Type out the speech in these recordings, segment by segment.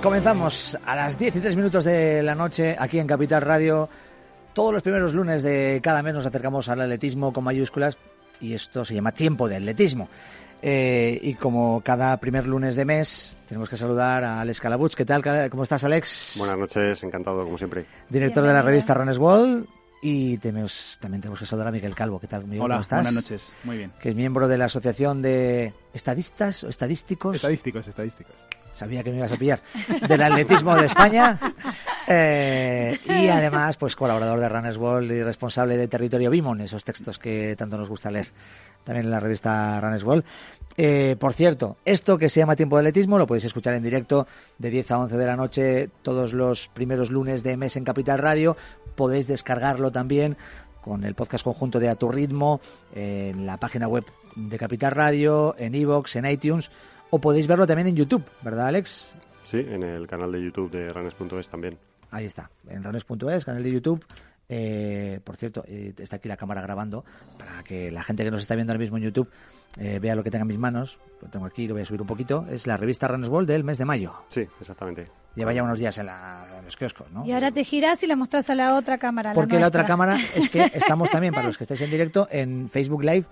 Comenzamos a las 10:03 de la noche aquí en Capital Radio. Todos los primeros lunes de cada mes nos acercamos al atletismo con mayúsculas y esto se llama Tiempo de Atletismo. Y como cada primer lunes de mes tenemos que saludar a Alex Calabuig. ¿Qué tal? ¿Cómo estás, Alex? Buenas noches, encantado como siempre. Director de la revista Runner's World. Y también tenemos que saludar a Miguel Calvo. ¿Qué tal, Miguel? Hola, ¿cómo estás? buenas noches. Muy bien. Que es miembro de la Asociación de Estadistas o Estadísticos. Estadísticos. Sabía que me ibas a pillar. Del atletismo de España. Y además, pues colaborador de Runner's World y responsable de Territorio Bimon, esos textos que tanto nos gusta leer también en la revista Runner's World. Por cierto, esto que se llama Tiempo de Atletismo lo podéis escuchar en directo de 10 a 11 de la noche todos los primeros lunes de mes en Capital Radio. Podéis descargarlo también con el podcast conjunto de A Tu Ritmo en la página web de Capital Radio, en iVoox, en iTunes, o podéis verlo también en YouTube, ¿verdad, Alex? Sí, en el canal de YouTube de Runners.es también. Ahí está, en Runners.es, canal de YouTube. Por cierto, está aquí la cámara grabando para que la gente que nos está viendo ahora mismo en YouTube vea lo que tenga en mis manos. Lo tengo aquí, lo voy a subir un poquito. Es la revista Runner's World del mes de mayo. Sí, exactamente. Lleva ya unos días en los kioscos, ¿no? Y ahora te girás y la mostrás a la otra cámara. Porque la otra cámara es que estamos también, para los que estáis en directo, en Facebook Live,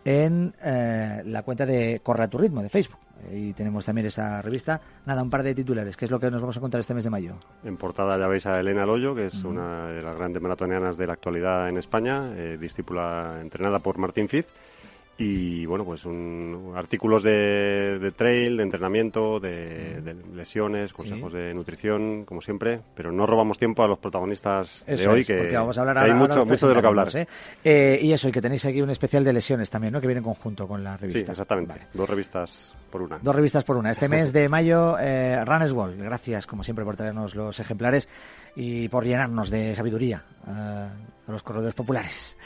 en la cuenta de Corre a Tu Ritmo de Facebook. Y tenemos también esa revista. Nada, un par de titulares. ¿Qué es lo que nos vamos a contar este mes de mayo? En portada ya veis a Elena Loyo, que es una de las grandes maratonianas de la actualidad en España, discípula entrenada por Martín Fiz. Y bueno, pues artículos de trail, de entrenamiento, de lesiones, consejos de nutrición, como siempre, pero no robamos tiempo a los protagonistas de hoy, que vamos a hablar hay ahora mucho de lo que hablar. Y eso, y que tenéis aquí un especial de lesiones también, ¿no? Que viene en conjunto con la revista. Sí, exactamente. Vale. Dos revistas por una. Este mes de mayo, Runner's World. Gracias, como siempre, por traernos los ejemplares y por llenarnos de sabiduría a los corredores populares.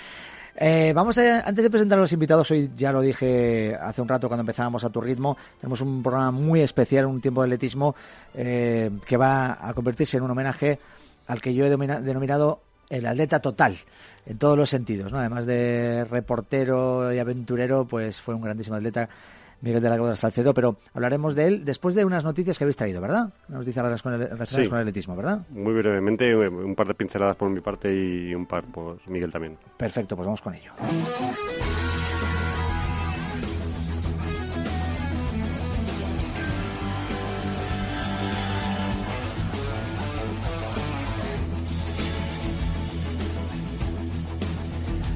Antes de presentar a los invitados, hoy ya lo dije hace un rato cuando empezábamos A Tu Ritmo, tenemos un programa muy especial, un tiempo de atletismo que va a convertirse en un homenaje al que yo he denominado el atleta total, en todos los sentidos, ¿no? Además de reportero y aventurero, pues fue un grandísimo atleta, Miguel de la Cuadra Salcedo, pero hablaremos de él después de unas noticias que habéis traído, ¿verdad? Unas noticias relacionadas con el atletismo, ¿verdad? Muy brevemente, un par de pinceladas por mi parte y un par por Miguel también. Perfecto, pues vamos con ello.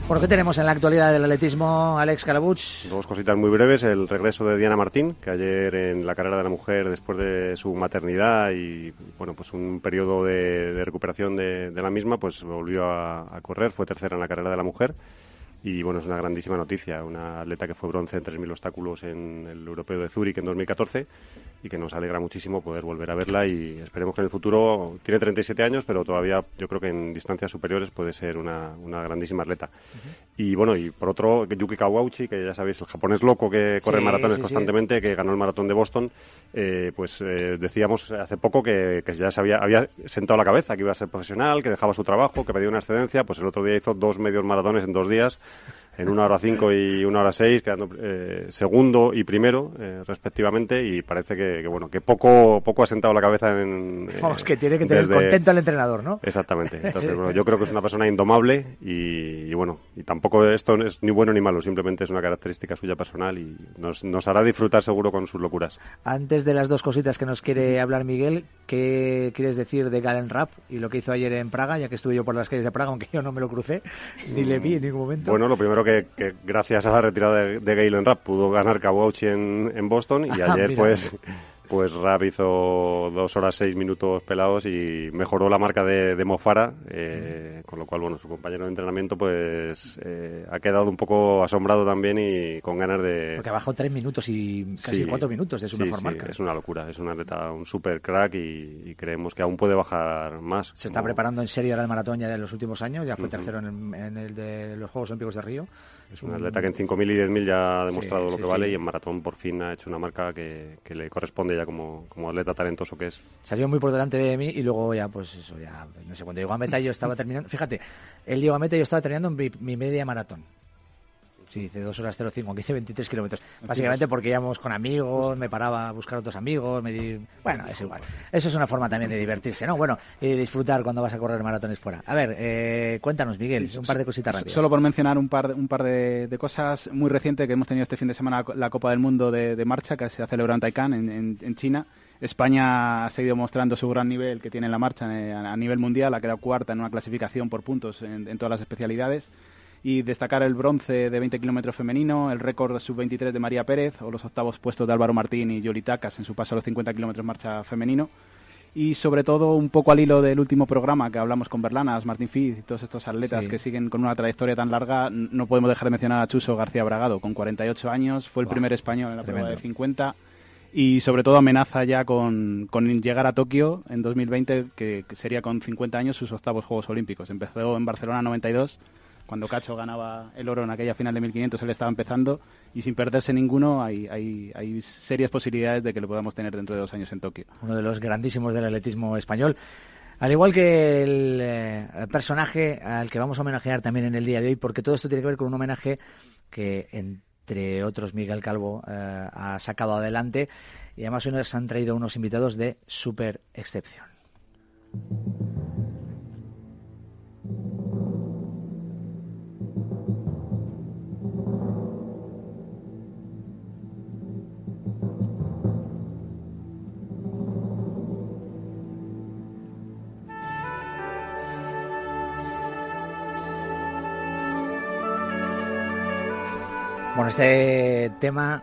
Bueno, ¿qué tenemos en la actualidad del atletismo, Alex Calabuig? Dos cositas muy breves. El regreso de Diana Martín, que ayer en la carrera de la mujer, después de su maternidad y bueno, pues un periodo de recuperación de la misma, pues volvió a correr, fue tercera en la carrera de la mujer. Y bueno, es una grandísima noticia, una atleta que fue bronce en 3.000 obstáculos en el Europeo de Zúrich en 2014 y que nos alegra muchísimo poder volver a verla y esperemos que en el futuro, tiene 37 años, pero todavía yo creo que en distancias superiores puede ser una grandísima atleta. Y bueno, y por otro, Yuki Kawauchi, que ya sabéis, el japonés loco que corre maratones constantemente, que ganó el maratón de Boston, decíamos hace poco que ya había sentado la cabeza, que iba a ser profesional, que dejaba su trabajo, que pedía una excedencia, pues el otro día hizo 2 medios maratones en 2 días, en 1:05 y 1:06, quedando segundo y primero, respectivamente, y parece que poco ha sentado la cabeza Vamos, que tiene que tener contento al entrenador, ¿no? Exactamente. Entonces, bueno, yo creo que es una persona indomable y bueno, y tampoco esto es ni bueno ni malo, simplemente es una característica suya personal y nos hará disfrutar seguro con sus locuras. Antes de las dos cositas que nos quiere hablar Miguel, ¿qué quieres decir de Galen Rapp y lo que hizo ayer en Praga, ya que estuve yo por las calles de Praga, aunque yo no me lo crucé, ni le vi en ningún momento? Bueno, lo primero que gracias a la retirada de Galen Rapp pudo ganar Kawauchi en Boston y ayer pues Rapp hizo 2:06 pelados y mejoró la marca de Mo Farah, con lo cual bueno, su compañero de entrenamiento pues ha quedado un poco asombrado también y con ganas de... Porque bajó 3 minutos y casi 4 minutos de su mejor marca. Es una locura, es un atleta, un super crack y creemos que aún puede bajar más. Se está preparando en serio ahora el maratón ya de los últimos años, ya fue tercero en el de los Juegos Olímpicos de Río. Es un atleta que en 5.000 y 10.000 ya ha demostrado lo que vale y en maratón por fin ha hecho una marca que le corresponde ya como atleta talentoso que es. Salió muy por delante de mí y luego ya, pues eso, ya, no sé, cuando llegó a meta yo estaba terminando, fíjate, él llegó a meta y yo estaba terminando mi media maratón. Sí, dice 2 horas 05, que hice 23 kilómetros. Básicamente porque íbamos con amigos, me paraba a buscar otros amigos, bueno, es igual. Eso es una forma también de divertirse, ¿no? Bueno, y disfrutar cuando vas a correr maratones fuera. A ver, cuéntanos, Miguel, un par de cositas rápidas. Solo por mencionar un par de cosas muy recientes que hemos tenido este fin de semana, la Copa del Mundo de marcha que se ha celebrado en Taikán, en China. España ha seguido mostrando su gran nivel que tiene en la marcha a nivel mundial, ha quedado cuarta en una clasificación por puntos en todas las especialidades. Y destacar el bronce de 20 kilómetros femenino, el récord sub-23 de María Pérez o los octavos puestos de Álvaro Martín y Yoli Tacas en su paso a los 50 kilómetros marcha femenino. Y sobre todo, un poco al hilo del último programa que hablamos con Berlanas, Martín Fiz y todos estos atletas que siguen con una trayectoria tan larga, no podemos dejar de mencionar a Chuso García Bragado, con 48 años, fue el primer español en la prueba de 50 y sobre todo amenaza ya con llegar a Tokio en 2020, que sería con 50 años sus octavos Juegos Olímpicos. Empezó en Barcelona 92, cuando Cacho ganaba el oro en aquella final de 1500, él estaba empezando y sin perderse ninguno hay serias posibilidades de que lo podamos tener dentro de 2 años en Tokio. Uno de los grandísimos del atletismo español. Al igual que el personaje al que vamos a homenajear también en el día de hoy, porque todo esto tiene que ver con un homenaje que, entre otros, Miguel Calvo ha sacado adelante, y además hoy nos han traído unos invitados de súper excepción. Bueno, este tema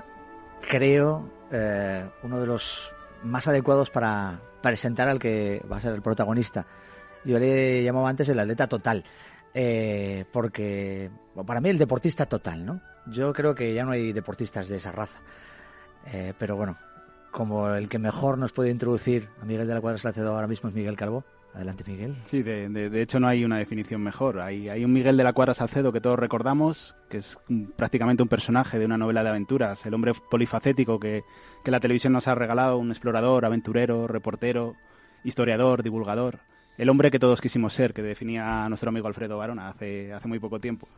creo uno de los más adecuados para presentar al que va a ser el protagonista. Yo le llamaba antes el atleta total, porque para mí el deportista total, ¿no? Yo creo que ya no hay deportistas de esa raza, pero bueno, como el que mejor nos puede introducir a Miguel de la Cuadra Salcedo ahora mismo es Miguel Calvo. Adelante, Miguel. Sí, de hecho no hay una definición mejor. Hay un Miguel de la Cuadra Salcedo que todos recordamos, que es prácticamente un personaje de una novela de aventuras, el hombre polifacético que la televisión nos ha regalado, un explorador, aventurero, reportero, historiador, divulgador, el hombre que todos quisimos ser, que definía a nuestro amigo Alfredo Barona hace muy poco tiempo.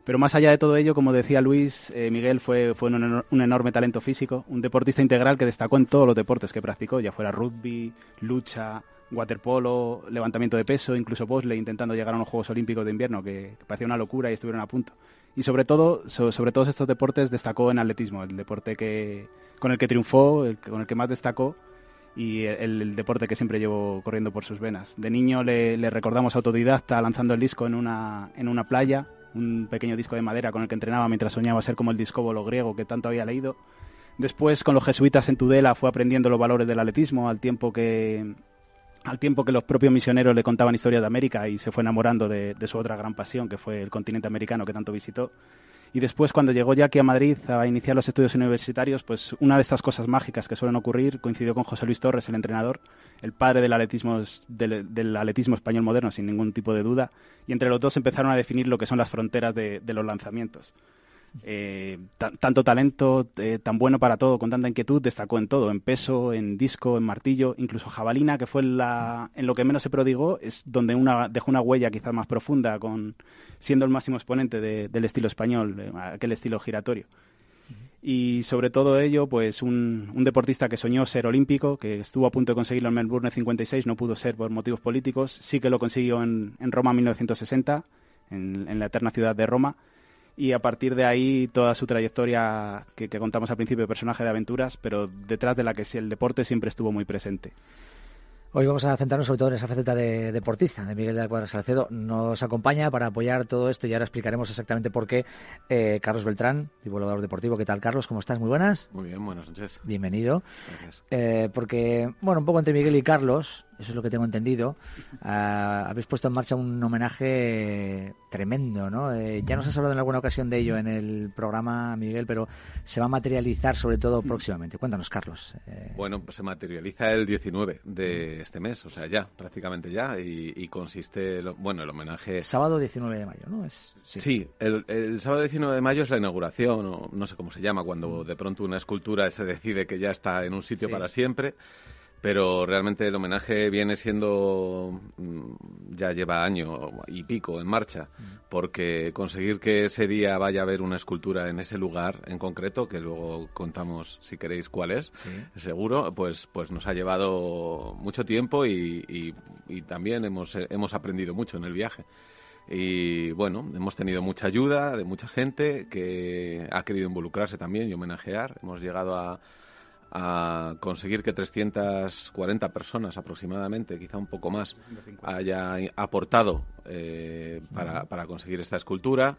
Pero más allá de todo ello, como decía Luis, Miguel fue un enorme talento físico, un deportista integral que destacó en todos los deportes que practicó, ya fuera rugby, lucha, waterpolo, levantamiento de peso, incluso bobsleigh, intentando llegar a unos Juegos Olímpicos de invierno, que parecía una locura y estuvieron a punto. Y sobre todo, sobre todos estos deportes, destacó en atletismo, el deporte con el que triunfó, con el que más destacó, y el deporte que siempre llevó corriendo por sus venas. De niño le recordamos autodidacta, lanzando el disco en una playa, un pequeño disco de madera con el que entrenaba mientras soñaba ser como el discóbolo griego que tanto había leído. Después, con los jesuitas en Tudela, fue aprendiendo los valores del atletismo, al tiempo que los propios misioneros le contaban historias de América, y se fue enamorando de su otra gran pasión, que fue el continente americano que tanto visitó. Y después, cuando llegó ya aquí a Madrid a iniciar los estudios universitarios, pues una de estas cosas mágicas que suelen ocurrir, coincidió con José Luis Torres, el entrenador, el padre del atletismo español moderno, sin ningún tipo de duda, y entre los dos empezaron a definir lo que son las fronteras de los lanzamientos. Tanto talento, tan bueno para todo, con tanta inquietud, destacó en todo, en peso, en disco, en martillo, incluso jabalina, que fue en lo que menos se prodigó, es donde dejó una huella quizás más profunda, siendo el máximo exponente del estilo español, aquel estilo giratorio. Y sobre todo ello, pues un deportista que soñó ser olímpico, que estuvo a punto de conseguirlo en Melbourne 56, no pudo ser por motivos políticos, sí que lo consiguió en Roma 1960, en la eterna ciudad de Roma. Y a partir de ahí toda su trayectoria que contamos al principio, de personaje de aventuras, pero detrás de la que el deporte siempre estuvo muy presente. Hoy vamos a centrarnos sobre todo en esa faceta de deportista, de Miguel de la Cuadra Salcedo. Nos acompaña para apoyar todo esto y ahora explicaremos exactamente por qué Carlos Beltrán, divulgador deportivo. ¿Qué tal, Carlos? ¿Cómo estás? Muy buenas. Muy bien, buenas noches. Bienvenido. Gracias. Porque, bueno, un poco entre Miguel y Carlos, eso es lo que tengo entendido, habéis puesto en marcha un homenaje tremendo, ¿no? Ya nos has hablado en alguna ocasión de ello en el programa, Miguel, pero se va a materializar sobre todo próximamente. Cuéntanos, Carlos. Bueno, pues se materializa el 19 de este mes, o sea, ya, prácticamente ya, y consiste, el homenaje... Sábado 19 de mayo, ¿no? Sí, el sábado 19 de mayo es la inauguración, o no sé cómo se llama, cuando de pronto una escultura se decide que ya está en un sitio para siempre. Pero realmente el homenaje viene siendo, ya lleva año y pico en marcha, porque conseguir que ese día vaya a haber una escultura en ese lugar en concreto, que luego contamos si queréis cuál es, seguro, pues nos ha llevado mucho tiempo y también hemos aprendido mucho en el viaje. Y bueno, hemos tenido mucha ayuda de mucha gente que ha querido involucrarse también y homenajear. Hemos llegado a conseguir que 340 personas aproximadamente, quizá un poco más, haya aportado para conseguir esta escultura,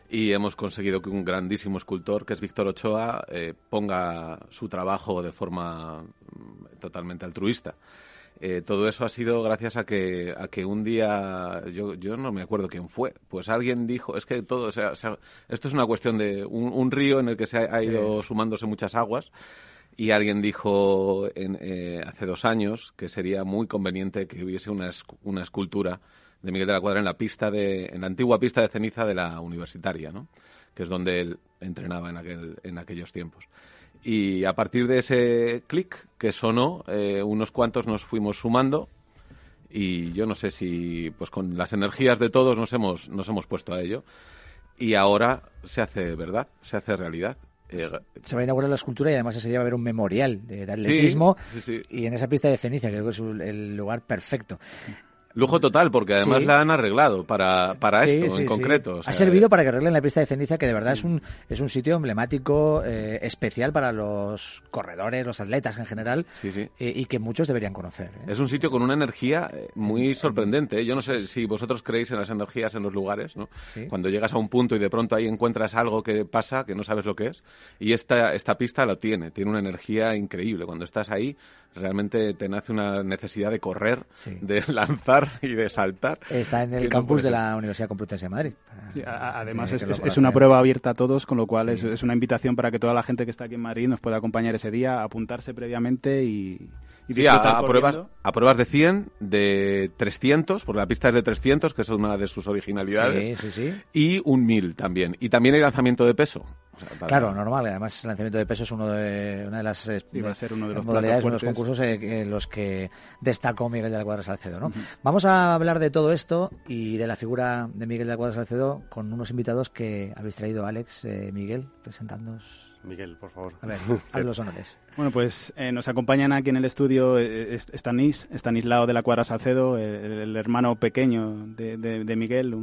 y hemos conseguido que un grandísimo escultor, que es Víctor Ochoa, ponga su trabajo de forma totalmente altruista. Todo eso ha sido gracias a que un día, yo no me acuerdo quién fue, pues alguien dijo, es que todo, esto es una cuestión de un río en el que se ha ido sumándose muchas aguas, y alguien dijo hace 2 años que sería muy conveniente que hubiese una escultura de Miguel de la Cuadra en la antigua pista de ceniza de la Universitaria, ¿no? Que es donde él entrenaba en aquellos tiempos. Y a partir de ese clic que sonó, unos cuantos nos fuimos sumando, y yo no sé si pues con las energías de todos nos hemos puesto a ello, y ahora se hace verdad, se hace realidad. Se va a inaugurar la escultura y además ese día va a haber un memorial de atletismo, sí. Y en esa pista de ceniza, creo que es el lugar perfecto. Lujo total, porque además la han arreglado para esto en concreto. O sea, ha servido para que arreglen la pista de ceniza, que de verdad es un sitio emblemático, especial para los corredores, los atletas en general, y que muchos deberían conocer. Es un sitio con una energía muy sorprendente. Yo no sé si vosotros creéis en las energías en los lugares, ¿no? Sí. Cuando llegas a un punto y de pronto ahí encuentras algo que pasa, que no sabes lo que es, y esta pista lo tiene una energía increíble. Cuando estás ahí, realmente te nace una necesidad de correr, de lanzar y de saltar. Está en el campus de la Universidad Complutense de Madrid. Sí, además es una prueba abierta a todos, con lo cual es una invitación para que toda la gente que está aquí en Madrid nos pueda acompañar ese día, apuntarse previamente y a pruebas de 100, de 300, porque la pista es de 300, que es una de sus originalidades, y un 1000 también. Y también hay lanzamiento de peso. O sea, claro, normal. Además, el lanzamiento de peso es una de las va a ser uno de los modalidades, uno de los concursos en los que destacó Miguel de la Cuadra Salcedo, ¿no? Vamos a hablar de todo esto y de la figura de Miguel de la Cuadra Salcedo con unos invitados que habéis traído. Alex, Miguel, presentándonos. Miguel, por favor. A ver, haz los honores. Bueno, pues nos acompañan aquí en el estudio Estanislao de la Cuadra Salcedo, el hermano pequeño de Miguel,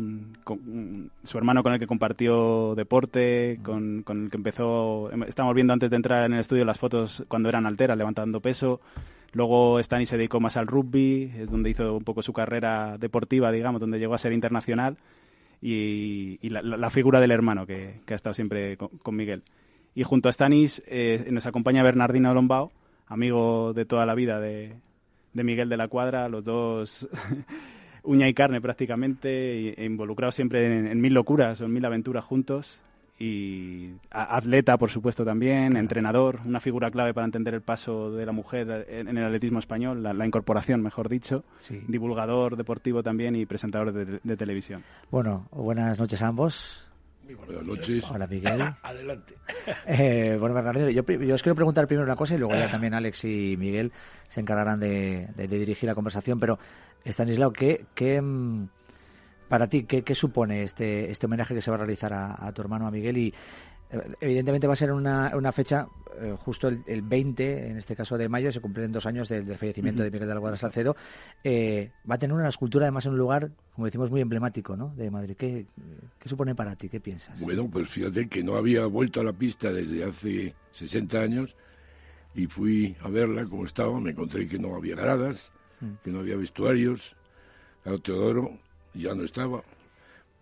su hermano con el que compartió deporte, con el que empezó. Estamos viendo antes de entrar en el estudio las fotos cuando eran alteras, levantando peso. Luego Stanis se dedicó más al rugby, es donde hizo un poco su carrera deportiva, digamos, donde llegó a ser internacional, y la figura del hermano que ha estado siempre con Miguel. Y junto a Stanis nos acompaña Bernardino Lombao, amigo de toda la vida de Miguel de la Cuadra, los dos uña y carne prácticamente, e involucrados siempre en 1000 locuras o en 1000 aventuras juntos. Y atleta, por supuesto, también, entrenador, una figura clave para entender el paso de la mujer en el atletismo español, la incorporación, mejor dicho, divulgador deportivo también y presentador de televisión. Bueno, buenas noches a ambos. Muy buenas noches. Hola, Miguel. Adelante. Bueno, Bernardino, yo os quiero preguntar primero una cosa y luego ya también Alex y Miguel se encargarán de dirigir la conversación, pero Estanislao, para ti, ¿qué supone este homenaje que se va a realizar a tu hermano, a Miguel? Y evidentemente va a ser una fecha, justo el 20, en este caso de mayo, se cumplen 2 años del fallecimiento de Miguel de la Cuadra Salcedo. Va a tener una escultura además en un lugar, como decimos, muy emblemático, ¿no?, de Madrid. ¿Qué supone para ti? ¿Qué piensas? Bueno, pues fíjate que no había vuelto a la pista desde hace 60 años y fui a verla como estaba. Me encontré que no había gradas, que no había vestuarios. Claro, Teodoro ya no estaba.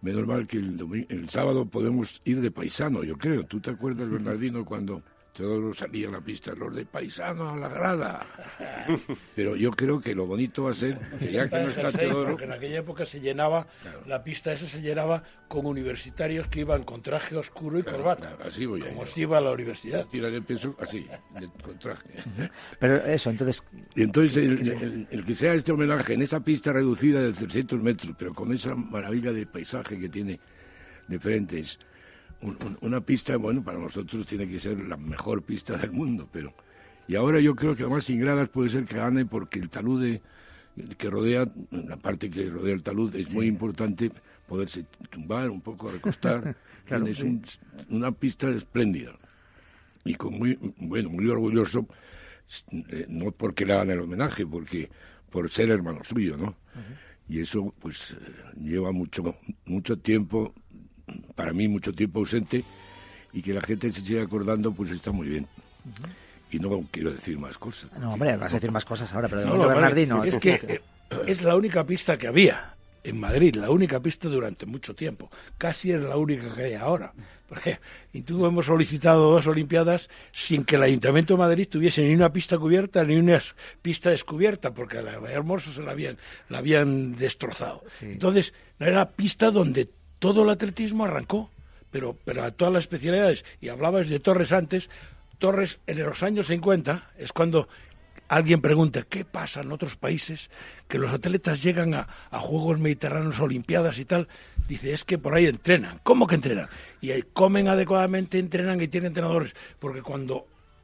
Menos mal que el sábado podemos ir de paisano, yo creo. ¿Tú te acuerdas, Bernardino, cuando Teodoro salía a la pista, los de paisano a la grada? Pero yo creo que lo bonito va a ser que ya que no está Teodoro... Porque en aquella época se llenaba, la pista esa se llenaba con universitarios que iban con traje oscuro y corbata. Claro, así voy como se iba a la universidad. Tiran el peso así, con traje. Pero eso, entonces... Y entonces el que sea este homenaje en esa pista reducida de 300 metros, pero con esa maravilla de paisaje que tiene de frente, es una pista, bueno, para nosotros tiene que ser la mejor pista del mundo, pero Y ahora yo creo que además sin gradas puede ser que gane porque el talud que rodea, la parte que rodea el talud es muy importante poderse tumbar un poco, recostar. Claro, es una pista espléndida. Y muy orgulloso, no porque le hagan el homenaje, porque por ser hermano suyo, ¿no? Y eso pues lleva mucho tiempo, para mí mucho tiempo ausente, y que la gente se siga acordando pues está muy bien. Y no quiero decir más cosas. No, hombre, vas a decir más cosas ahora, pero de No, momento vale, Bernardino. es que es la única pista que había en Madrid, la única pista durante mucho tiempo. Casi es la única que hay ahora. Porque incluso hemos solicitado 2 Olimpiadas sin que el Ayuntamiento de Madrid tuviese ni una pista cubierta ni una pista descubierta, porque a la Hermoso se la habían destrozado. Sí. Entonces, no era pista donde todo el atletismo arrancó, pero a todas las especialidades. Y hablabas de Torres antes. Torres, en los años 50, es cuando alguien pregunta qué pasa en otros países, que los atletas llegan a Juegos Mediterráneos, Olimpiadas y tal. Dice, es que por ahí entrenan. ¿Cómo que entrenan? Y ahí comen adecuadamente, entrenan y tienen entrenadores. Porque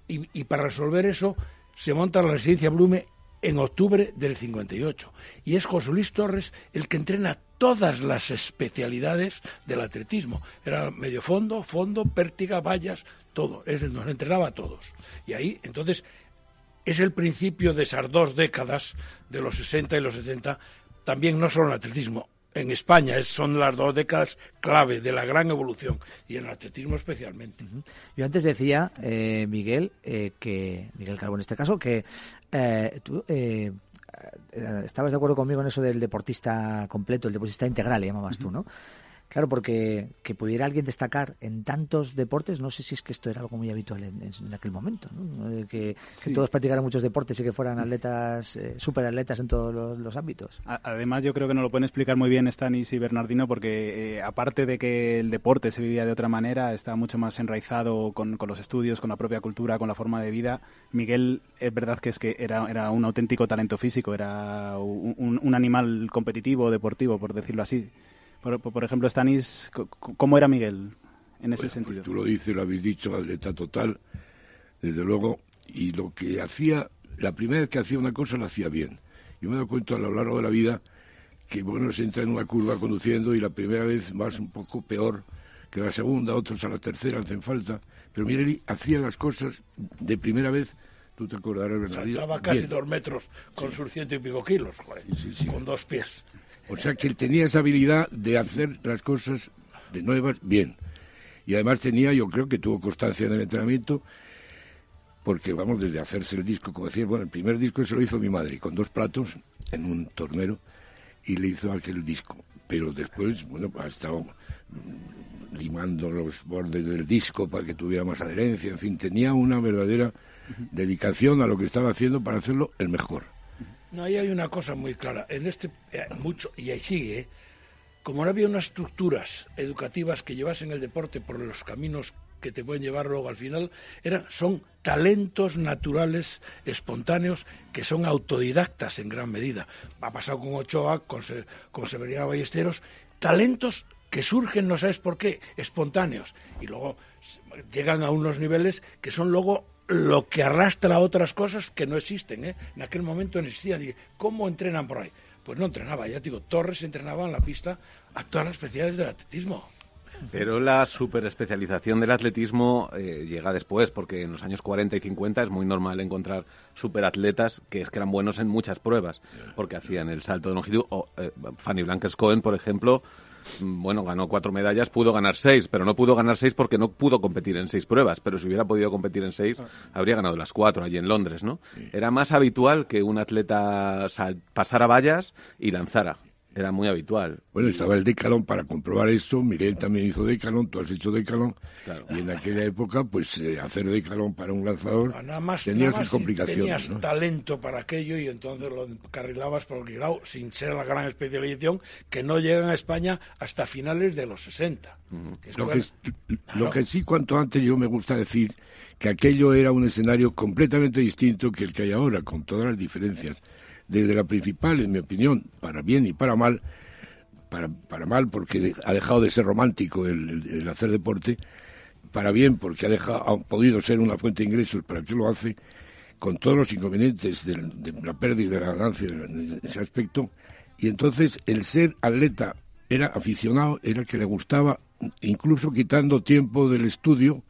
y para resolver eso, se monta la residencia Blume en octubre del 58. Y es José Luis Torres el que entrena todas las especialidades del atletismo. Era medio fondo, pértiga, vallas, todo. Nos entrenaba a todos. Y ahí, entonces, es el principio de esas 2 décadas, de los 60 y los 70, también no solo en el atletismo. En España son las 2 décadas clave de la gran evolución, y en el atletismo especialmente. Yo antes decía, Miguel Calvo en este caso, que tú estabas de acuerdo conmigo en eso del deportista completo, el deportista integral, le llamabas tú, ¿no? Claro, porque que pudiera alguien destacar en tantos deportes, no sé si es que esto era algo muy habitual en aquel momento, ¿no? Que todos practicaran muchos deportes y que fueran atletas, superatletas en todos los ámbitos. Además, yo creo que nos lo pueden explicar muy bien Stanis y Bernardino, porque aparte de que el deporte se vivía de otra manera, está mucho más enraizado con los estudios, con la propia cultura, con la forma de vida. Miguel, es verdad que era un auténtico talento físico, era un animal competitivo, deportivo, por decirlo así. Por ejemplo, Stanis, ¿cómo era Miguel en ese sentido? Pues tú lo dices, lo habéis dicho, atleta total, desde luego, y lo que hacía, la primera vez que hacía una cosa la hacía bien. Yo me he dado cuenta a lo largo de la vida que, se entra en una curva conduciendo y la primera vez vas un poco peor que la segunda, otros a la tercera hacen falta, pero Miguel hacía las cosas de primera vez. Tú te acordarás, Bernardino. Saltaba casi 2 metros con sus 100 y pico kilos, joder, con 2 pies. O sea que él tenía esa habilidad de hacer las cosas de nuevas bien. Y además yo creo que tuvo constancia en el entrenamiento, porque desde hacerse el disco, como decía, el primer disco se lo hizo mi madre, con 2 platos en un tornero, y le hizo aquel disco. Pero después, ha estado limando los bordes del disco para que tuviera más adherencia, en fin, tenía una verdadera dedicación a lo que estaba haciendo para hacerlo el mejor. No, ahí hay una cosa muy clara. En y ahí sigue, como no había unas estructuras educativas que llevasen el deporte por los caminos que te pueden llevar luego al final, son talentos naturales, espontáneos, que son autodidactas en gran medida. Ha pasado con Ochoa, con Severiano Ballesteros, talentos que surgen, no sabes por qué, espontáneos, y luego llegan a unos niveles que son luego lo que arrastra a otras cosas que no existen, ¿eh? En aquel momento no existía. ¿Cómo entrenan por ahí? Pues no entrenaba, ya te digo, Torres entrenaba en la pista a todas las especialidades del atletismo. Pero la superespecialización del atletismo llega después, porque en los años 40 y 50 es muy normal encontrar superatletas que eran buenos en muchas pruebas, porque hacían el salto de longitud. Fanny Blankers-Koen, por ejemplo, ganó 4 medallas, pudo ganar 6, pero no pudo ganar 6 porque no pudo competir en 6 pruebas, pero si hubiera podido competir en 6, habría ganado las 4 allí en Londres, ¿no? Sí. Era más habitual que un atleta pasara vallas y lanzara. Era muy habitual. Bueno, estaba el decalón para comprobar eso. Miguel también hizo decalón, tú has hecho decalón. Claro. Y en aquella época, hacer decalón para un lanzador tenía sus complicaciones. Tenías talento para aquello y entonces lo encarrilabas porque, claro, sin ser la gran especialización, que no llegan a España hasta finales de los 60. Lo que sí, cuanto antes, yo me gusta decir que aquello era un escenario completamente distinto que el que hay ahora, con todas las diferencias. Desde la principal, en mi opinión, para bien y para mal, para mal porque ha dejado de ser romántico el hacer deporte, para bien porque ha podido ser una fuente de ingresos para el que lo hace, con todos los inconvenientes de la pérdida de la ganancia en ese aspecto, y entonces el ser atleta era aficionado, era que le gustaba, incluso quitando tiempo del estudio,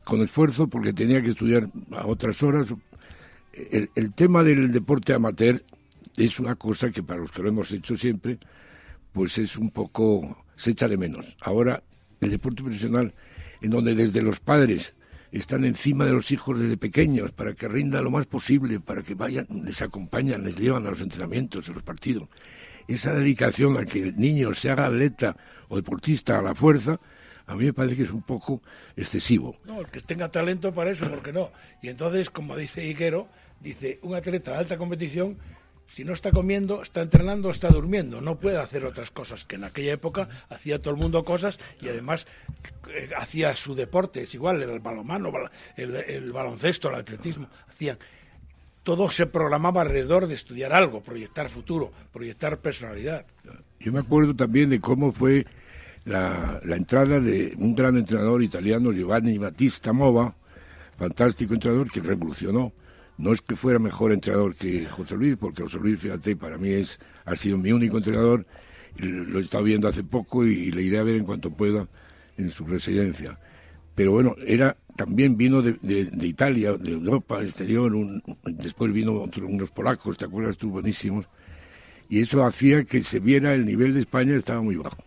con esfuerzo, porque tenía que estudiar a otras horas. El tema del deporte amateur es una cosa que para los que lo hemos hecho siempre, pues es un poco, se echa de menos. Ahora, el deporte profesional, en donde desde los padres están encima de los hijos desde pequeños para que rinda lo más posible, para que vayan, les acompañan, les llevan a los entrenamientos, a los partidos. Esa dedicación a que el niño se haga atleta o deportista a la fuerza, a mí me parece que es un poco excesivo. No, el que tenga talento para eso, ¿por qué no? Y entonces, como dice Higuero, dice, un atleta de alta competición, si no está comiendo, está entrenando, está durmiendo. No puede hacer otras cosas, que en aquella época hacía todo el mundo cosas y además hacía su deporte. Es igual, el balonmano, el baloncesto, el atletismo, hacían... Todo se programaba alrededor de estudiar algo, proyectar futuro, proyectar personalidad. Yo me acuerdo también de cómo fue la entrada de un gran entrenador italiano, Giovanni Battista Mova, fantástico entrenador que revolucionó. No es que fuera mejor entrenador que José Luis, porque José Luis, fíjate, para mí ha sido mi único entrenador, lo he estado viendo hace poco y le iré a ver en cuanto pueda en su residencia. Pero bueno, también vino de Italia, de Europa, exterior, después vino unos polacos, ¿te acuerdas tú? Buenísimos. Y eso hacía que se viera el nivel de España estaba muy bajo.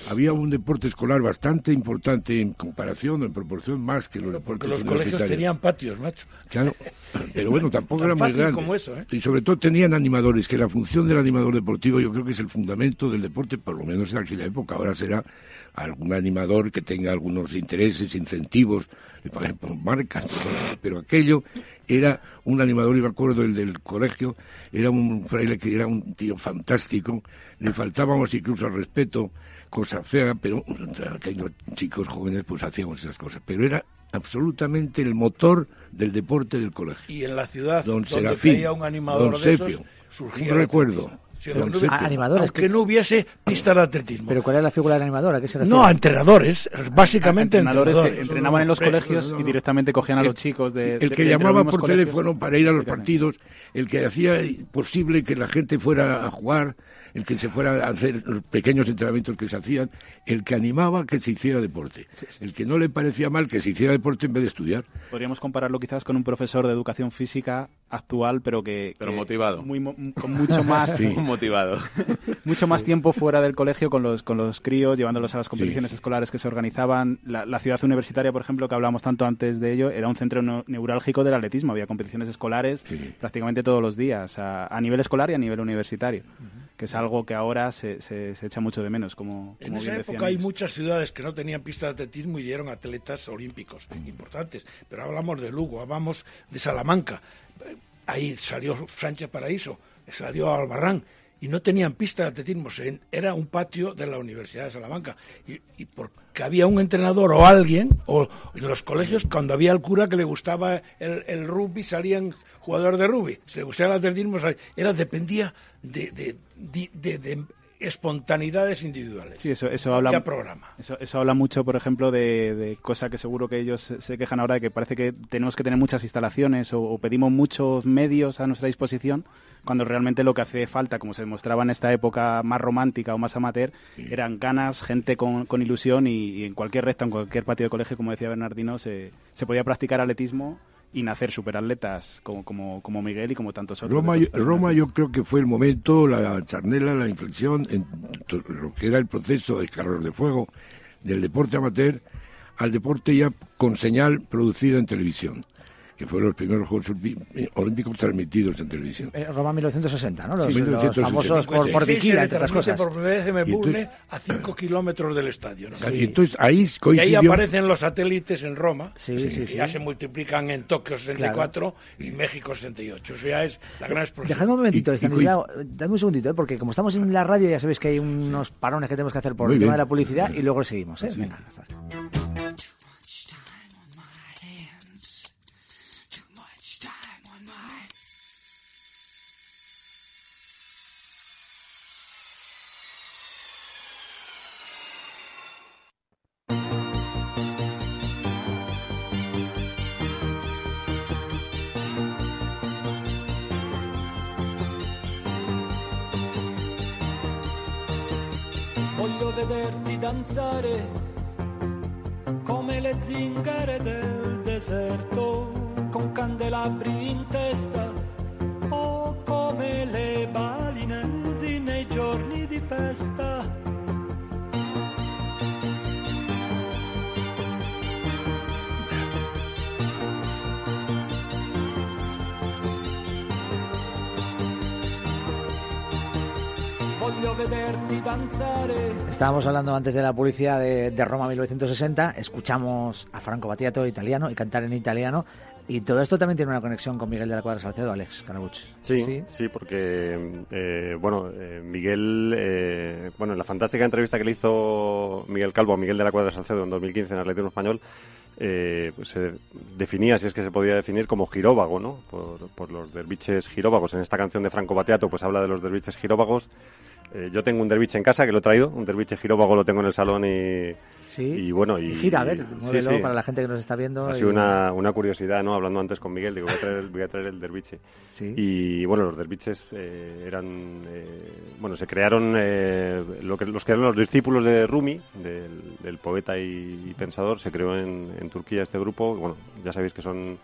Había un deporte escolar bastante importante en comparación, en proporción más que los deportes universitarios. Los colegios tenían patios, macho. Claro, pero bueno, tampoco era muy grande. Como eso, ¿eh? Y sobre todo tenían animadores, que la función del animador deportivo yo creo que es el fundamento del deporte, por lo menos en aquella época. Ahora será algún animador que tenga algunos intereses, incentivos, por ejemplo, marcas, pero aquello era un animador, y me acuerdo el del colegio, era un fraile que era un tío fantástico, le faltábamos incluso al respeto, cosa fea, pero aquellos chicos jóvenes pues hacíamos esas cosas, pero era absolutamente el motor del deporte del colegio. Y en la ciudad Don donde Serafín, caía un animador Don de Sepio, esos, surgía un recuerdo. Animadores. Aunque no hubiese pistas de atletismo. ¿Pero cuál era la figura del animador? ¿A qué se refiere? No, a entrenadores, básicamente entrenadores que entrenadores. entrenaban en los colegios y directamente cogían a los chicos el que llamaba por teléfono para ir a los partidos, el que hacía posible que la gente fuera a jugar, el que se fuera a hacer los pequeños entrenamientos que se hacían, el que animaba que se hiciera deporte, el que no le parecía mal que se hiciera deporte en vez de estudiar. Podríamos compararlo quizás con un profesor de educación física actual, pero motivado. Con mucho más motivado. Mucho más tiempo fuera del colegio con los críos, llevándolos a las competiciones escolares que se organizaban. La ciudad universitaria, por ejemplo, que hablábamos tanto antes de ello, era un centro neurálgico del atletismo. Había competiciones escolares prácticamente todos los días, a nivel escolar y a nivel universitario, que es algo que ahora se echa mucho de menos, como en esa época hay muchas ciudades que no tenían pista de atletismo y dieron atletas olímpicos importantes, pero hablamos de Lugo, hablamos de Salamanca, ahí salió Sánchez Paraíso, salió Albarrán, y no tenían pista de atletismo, era un patio de la Universidad de Salamanca, y porque había un entrenador o alguien, o en los colegios, cuando había el cura que le gustaba el rugby, salían jugadores de rugby, si le gustaba el atletismo, dependía de espontaneidades individuales. Sí, eso habla. Programa. Eso habla mucho, por ejemplo, de cosa que seguro que ellos se quejan ahora, de que parece que tenemos que tener muchas instalaciones o pedimos muchos medios a nuestra disposición, cuando realmente lo que hace falta, como se demostraba en esta época más romántica o más amateur, eran ganas, gente con ilusión, y en cualquier recta, en cualquier patio de colegio, como decía Bernardino, se podía practicar atletismo y nacer superatletas como Miguel y como tantos otros. Roma yo creo que fue el momento, la charnela, la inflexión en lo que era el proceso de carros de fuego del deporte amateur al deporte ya con señal producida en televisión, que fueron los primeros Juegos Olímpicos transmitidos en televisión. Roma 1960, ¿no? Los 1960. famosos por Viquila, entre otras cosas. Por primera vez en Melbourne, a 5 kilómetros del estadio, ¿no? Sí. Y entonces ahí coincidió... Y ahí aparecen los satélites en Roma, sí. ya se multiplican en Tokio 64 y México 68. Eso ya es la gran explosión. Dejadme un momentito, Estanislao, dame un segundito, porque como estamos en la radio, ya sabéis que hay unos parones que tenemos que hacer por el tema de la publicidad, y luego seguimos, ¿eh? Venga, hasta ahora. Voglio vederti danzare come le zingare del deserto, con candelabri in testa o come le balinesi nei giorni di festa. Voglio vederti danzare. Estábamos hablando antes de la publicidad de Roma 1960, escuchamos a Franco Battiato italiano y cantar en italiano, y todo esto también tiene una conexión con Miguel de la Cuadra Salcedo, Alex Carabuch. Sí, porque Miguel, en la fantástica entrevista que le hizo Miguel Calvo a Miguel de la Cuadra Salcedo en 2015 en Atletismo Español, se definía, si es que se podía definir, como giróvago, ¿no? Por los derviches giróvagos. En esta canción de Franco Battiato pues habla de los derviches giróvagos. Yo tengo un derviche en casa que lo he traído, un derviche giróvago lo tengo en el salón y gira, a ver, modelo para la gente que nos está viendo. Ha sido una curiosidad, ¿no? Hablando antes con Miguel, digo, voy a traer el derviche. Sí. Y bueno, los derviches se crearon los que eran los discípulos de Rumi, del poeta y pensador. Se creó en Turquía este grupo. Bueno, ya sabéis que son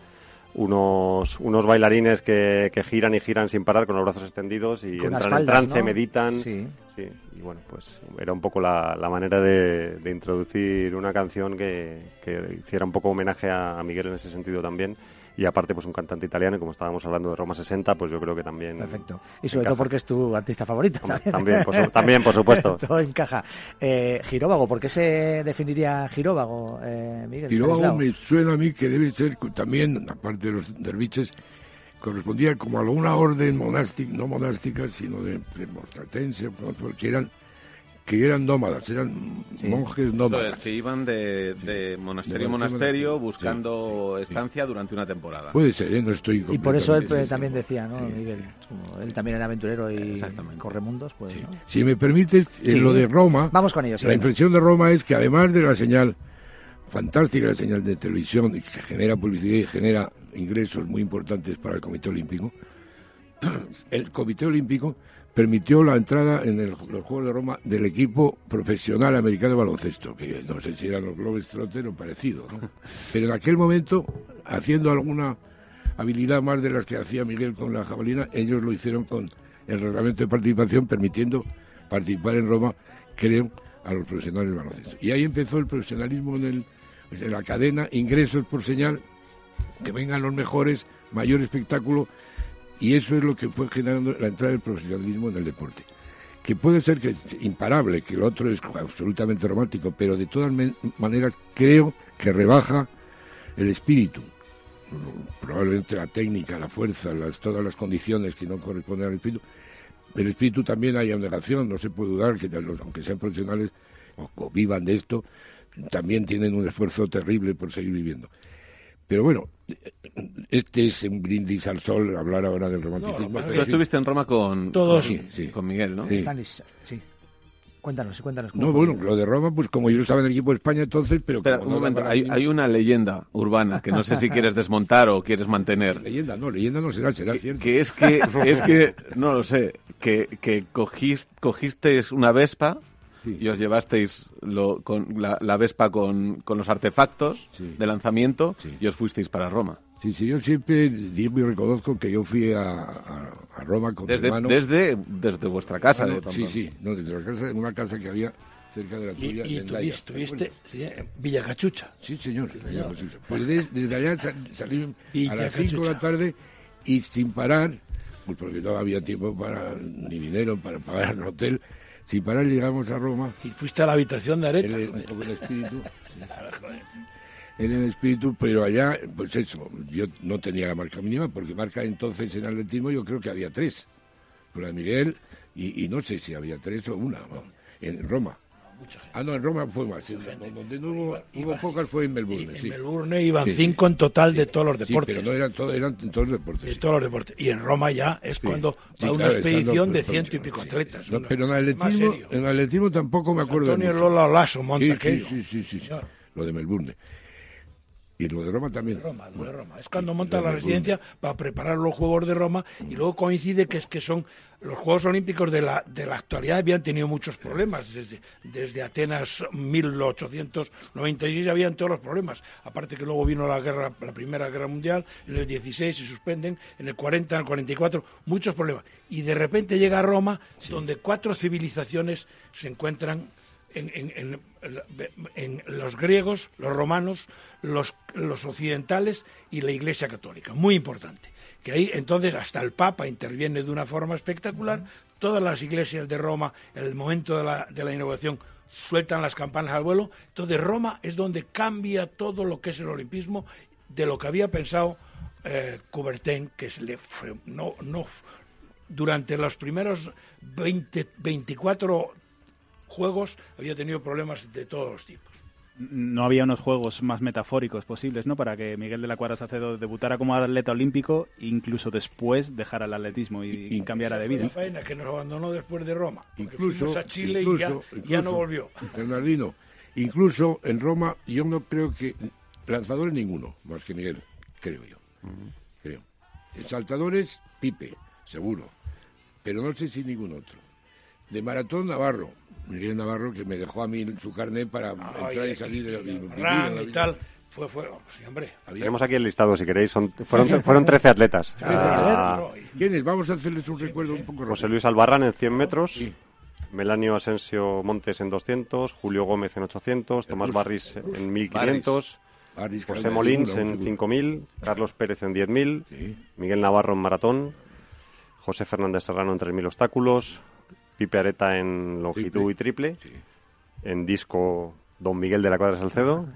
unos bailarines que giran y giran sin parar con los brazos extendidos y con entran espaldas, en trance, ¿no? meditan. Sí. Y bueno, pues era un poco la manera de introducir una canción que hiciera un poco homenaje a Miguel en ese sentido también. Y aparte, pues un cantante italiano, y como estábamos hablando de Roma 60, pues yo creo que también... Perfecto. Y sobre todo porque es tu artista favorito. También, por supuesto. Todo encaja. Giróvago, ¿por qué se definiría giróvago, Miguel? Giróvago me suena a mí que debe ser también, aparte de los derviches, correspondía como a una orden monástica, no monástica, sino de mostratense, que eran nómadas, eran monjes nómadas. Eso es, que iban de monasterio en monasterio buscando estancia durante una temporada. Puede ser, no estoy completamente... Y por eso él también decía, ¿no, Miguel? Como él también era aventurero y corremundos, pues... Sí. ¿no? Si me permites, lo de Roma... Vamos con ello, la impresión de Roma es que además de la señal fantástica, la señal de televisión, que genera publicidad y genera ingresos muy importantes para el Comité Olímpico, el Comité Olímpico permitió la entrada en los Juegos de Roma del equipo profesional americano de baloncesto, que no sé si eran los Globetrotters o parecido, ¿no? Pero en aquel momento, haciendo alguna habilidad más de las que hacía Miguel con la jabalina, ellos lo hicieron con el reglamento de participación, permitiendo participar en Roma, creo, a los profesionales de baloncesto. Y ahí empezó el profesionalismo en la cadena, ingresos por señal, que vengan los mejores, mayor espectáculo. Y eso es lo que fue generando la entrada del profesionalismo en el deporte. Que puede ser que es imparable, que el otro es absolutamente romántico, pero de todas maneras creo que rebaja el espíritu. Probablemente la técnica, la fuerza, todas las condiciones que no corresponden al espíritu. El espíritu también hay abnegación, no se puede dudar que aunque sean profesionales o vivan de esto, también tienen un esfuerzo terrible por seguir viviendo. Pero bueno, este es un brindis al sol, hablar ahora del romanticismo. Tú estuviste en Roma con Miguel, ¿no? Sí. Cuéntanos. No, bueno, lo de Roma, pues como yo estaba en el equipo de España entonces, pero... Espera, un momento, hay una leyenda urbana que no sé si quieres desmontar o quieres mantener. Leyenda no será cierto. Que es que, no lo sé, que cogisteis una Vespa... Sí. Y os llevasteis con la Vespa con los artefactos de lanzamiento y os fuisteis para Roma. Sí, yo siempre digo y reconozco que yo fui a Roma con mi hermano. Desde vuestra casa. Desde la casa, en una casa que había cerca de la tuya. ¿Y estuviste en Villa Cachucha? Sí, señor. Pues desde allá salí a las 5 de la tarde y sin parar, pues porque no había tiempo ni dinero para pagar el hotel. Sin parar llegamos a Roma. ¿Y fuiste a la habitación de Areta? En el espíritu, pero allá, pues eso, yo no tenía la marca mínima, porque marca entonces en atletismo yo creo que había 3. Por la de Miguel, y no sé si había 3 o una, en Roma. No, en Roma fue más. Donde no hubo pocas fue en Melbourne. En Melbourne iban 5 en total de todos los deportes. Sí, pero no eran en todos los deportes. De todos los deportes. Y en Roma ya es cuando va una expedición de 100 y pico atletas. No, pero en atletismo tampoco me acuerdo. Antonio Lola Olaso monta aquello. Sí. Lo de Melbourne. Y lo de Roma también. Lo de Roma. Es cuando monta la residencia para preparar los Juegos de Roma y luego coincide que son los Juegos Olímpicos de la actualidad. Habían tenido muchos problemas. Desde Atenas 1896 habían todos los problemas. Aparte que luego vino la Primera Guerra Mundial, en el 16 se suspenden, en el 40, en el 44, muchos problemas. Y de repente llega a Roma, donde 4 civilizaciones se encuentran en los griegos, los romanos, los occidentales y la Iglesia Católica. Muy importante. Que ahí entonces hasta el Papa interviene de una forma espectacular. Todas las iglesias de Roma, en el momento de la inauguración, sueltan las campanas al vuelo. Entonces Roma es donde cambia todo lo que es el olimpismo, de lo que había pensado Coubertin, que durante los primeros 24 juegos había tenido problemas de todos los tipos. No había unos juegos más metafóricos posibles, ¿no? Para que Miguel de la Cuadra Salcedo debutara como atleta olímpico, incluso después dejara el atletismo y cambiara de vida. La faena que nos abandonó después de Roma. Fuimos a Chile y ya no volvió. Bernardino, incluso en Roma yo no creo que lanzadores ninguno, más que Miguel, creo yo. Creo. Saltadores, Pipe, seguro. Pero no sé si ningún otro. De maratón, Navarro. Miguel Navarro, que me dejó a mí su carnet para entrar y salir de la y tal. Fue sí, hombre. Tenemos aquí el listado, si queréis. Fueron 13 atletas. ¿Quiénes? Vamos a hacerles un recuerdo un poco rápido. José Luis Albarrán en 100 metros. Sí. Melanio Asensio Montes en 200. Julio Gómez en 800. Tomás Barris en 1500. José Molins en 5.000. Carlos Pérez en 10.000. Sí. Miguel Navarro en maratón. José Fernández Serrano en 3.000 obstáculos. Pipe Areta en longitud y triple. Sí. En disco, Don Miguel de la Cuadra Salcedo.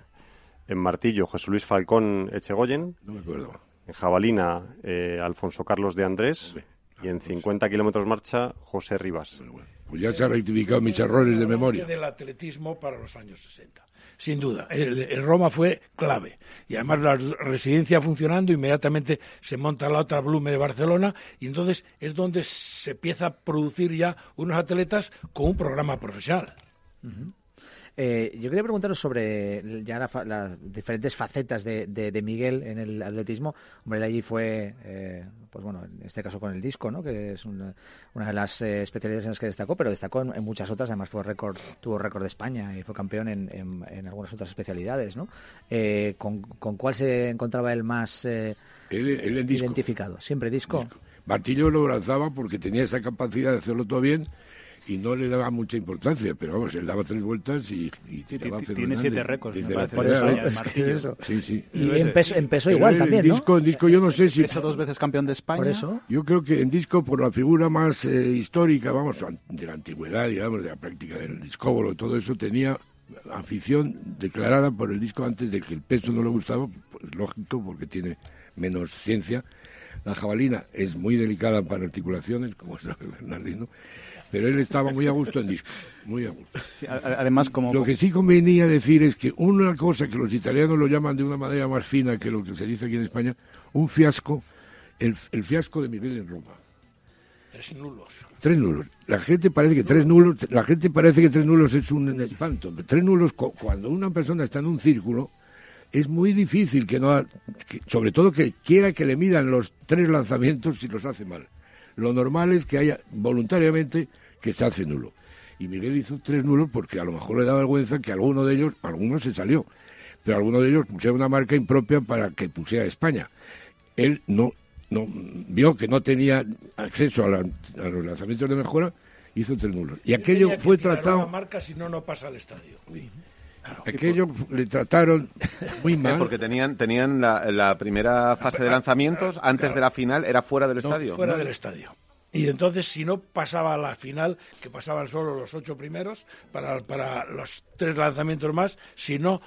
En martillo, José Luis Falcón Echegoyen. No me acuerdo. En jabalina, Alfonso Carlos de Andrés. Y en 50 kilómetros marcha, José Rivas. Bueno. Pues ya se han rectificado mis errores de memoria. Del atletismo para los años 60. Sin duda, el Roma fue clave. Y además la residencia funcionando, inmediatamente se monta la otra Blume de Barcelona y entonces es donde se empieza a producir ya unos atletas con un programa profesional. Uh-huh. Yo quería preguntaros sobre ya las diferentes facetas de Miguel en el atletismo. Hombre, él allí fue, pues bueno, en este caso con el disco, ¿no? Que es una de las especialidades en las que destacó, pero destacó en muchas otras. Además tuvo récord de España y fue campeón en algunas otras especialidades, ¿no? ¿Con cuál se encontraba él más él en disco. Identificado? ¿Siempre disco? Martillo lo lanzaba porque tenía esa capacidad de hacerlo todo bien y no le daba mucha importancia, pero vamos, él daba 3 vueltas y tiraba fenomenal. Tiene 7 récords, me parece. Por eso. Sí. Y en peso igual también, ¿no? En disco yo no sé si... Peso 2 veces campeón de España. Por eso. Yo creo que en disco, por la figura más histórica, vamos, de la antigüedad, digamos, de la práctica del discóbolo, todo eso, tenía afición declarada por el disco antes de que el peso no le gustaba, pues lógico, porque tiene menos ciencia. La jabalina es muy delicada para articulaciones, como sabe Bernardino, pero él estaba muy a gusto en disco, muy a gusto. Sí, además, Lo que sí convenía decir es que una cosa que los italianos lo llaman de una manera más fina que lo que se dice aquí en España, un fiasco, el fiasco de Miguel en Roma. 3 nulos. 3 nulos. La gente parece que 3 nulos es un espanto. 3 nulos, cuando una persona está en un círculo, es muy difícil sobre todo que quiera que le midan los 3 lanzamientos si los hace mal. Lo normal es que haya voluntariamente que se hace nulo. Y Miguel hizo 3 nulos porque a lo mejor le da vergüenza que algunos se salió, pero alguno de ellos pusiera una marca impropia para que pusiera España. Él no vio que no tenía acceso a los lanzamientos de mejora, hizo 3 nulos. Y aquello fue tratado... Una marca, si no pasa al estadio. Sí. Aquello le trataron muy mal. Porque tenían la primera fase de lanzamientos, antes de la final, era fuera del estadio. Fuera del estadio. Y entonces, si no pasaba a la final, que pasaban solo los 8 primeros, para los 3 lanzamientos más, si no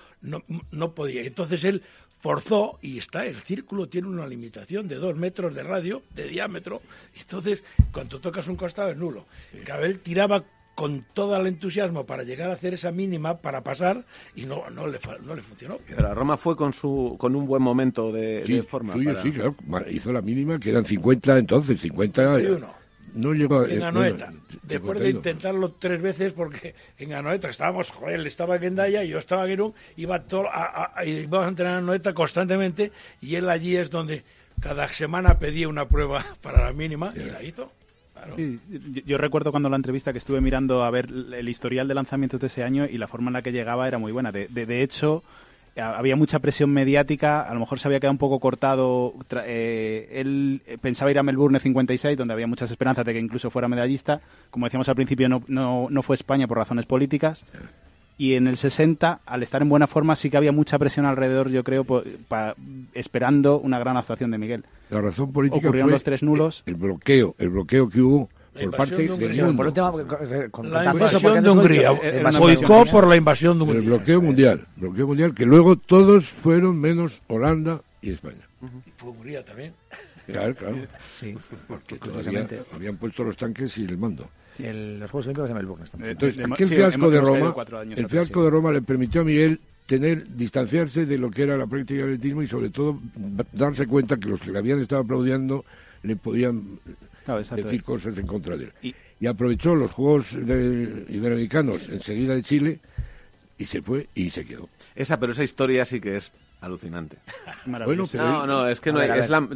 podía. Entonces él forzó, y el círculo tiene una limitación de 2 metros de radio, de diámetro, entonces, cuando tocas un costado es nulo. Claro, él tiraba con todo el entusiasmo para llegar a hacer esa mínima para pasar y no le funcionó. Pero Roma fue con un buen momento de forma. Sí, claro, hizo la mínima, que eran 50 entonces, 50... No llegó en Anoeta. Después de intentarlo 3 veces, porque en Anoeta estábamos, él estaba en Hendaya y yo estaba en Irún, íbamos a entrenar en Anoeta constantemente, y él allí es donde cada semana pedía una prueba para la mínima y la hizo. Claro. Sí, yo recuerdo cuando la entrevista que estuve mirando a ver el historial de lanzamientos de ese año y la forma en la que llegaba era muy buena. De hecho, había mucha presión mediática, a lo mejor se había quedado un poco cortado. Él pensaba ir a Melbourne 56, donde había muchas esperanzas de que incluso fuera medallista. Como decíamos al principio, no fue España por razones políticas. Y en el 60, al estar en buena forma, sí que había mucha presión alrededor, yo creo, esperando una gran actuación de Miguel. La razón política ocurrieron fue los 3 nulos. El bloqueo que hubo por parte del mundo. Por un tema, la invasión de Hungría. Boicot por la invasión de Hungría. El bloqueo mundial, que luego todos fueron menos Holanda y España. Y fue Hungría también. Claro. Sí, porque todavía habían puesto los tanques y el mando. Sí, los Juegos Olímpicos de Melbourne. Entonces, aquel fiasco de Roma le permitió a Miguel distanciarse de lo que era la práctica del atletismo y sobre todo darse cuenta que los que le habían estado aplaudiendo le podían decir cosas en contra de él. Y aprovechó los Juegos Iberoamericanos enseguida de Chile y se fue y se quedó. Pero esa historia sí que es alucinante. Bueno, no, es que no hay,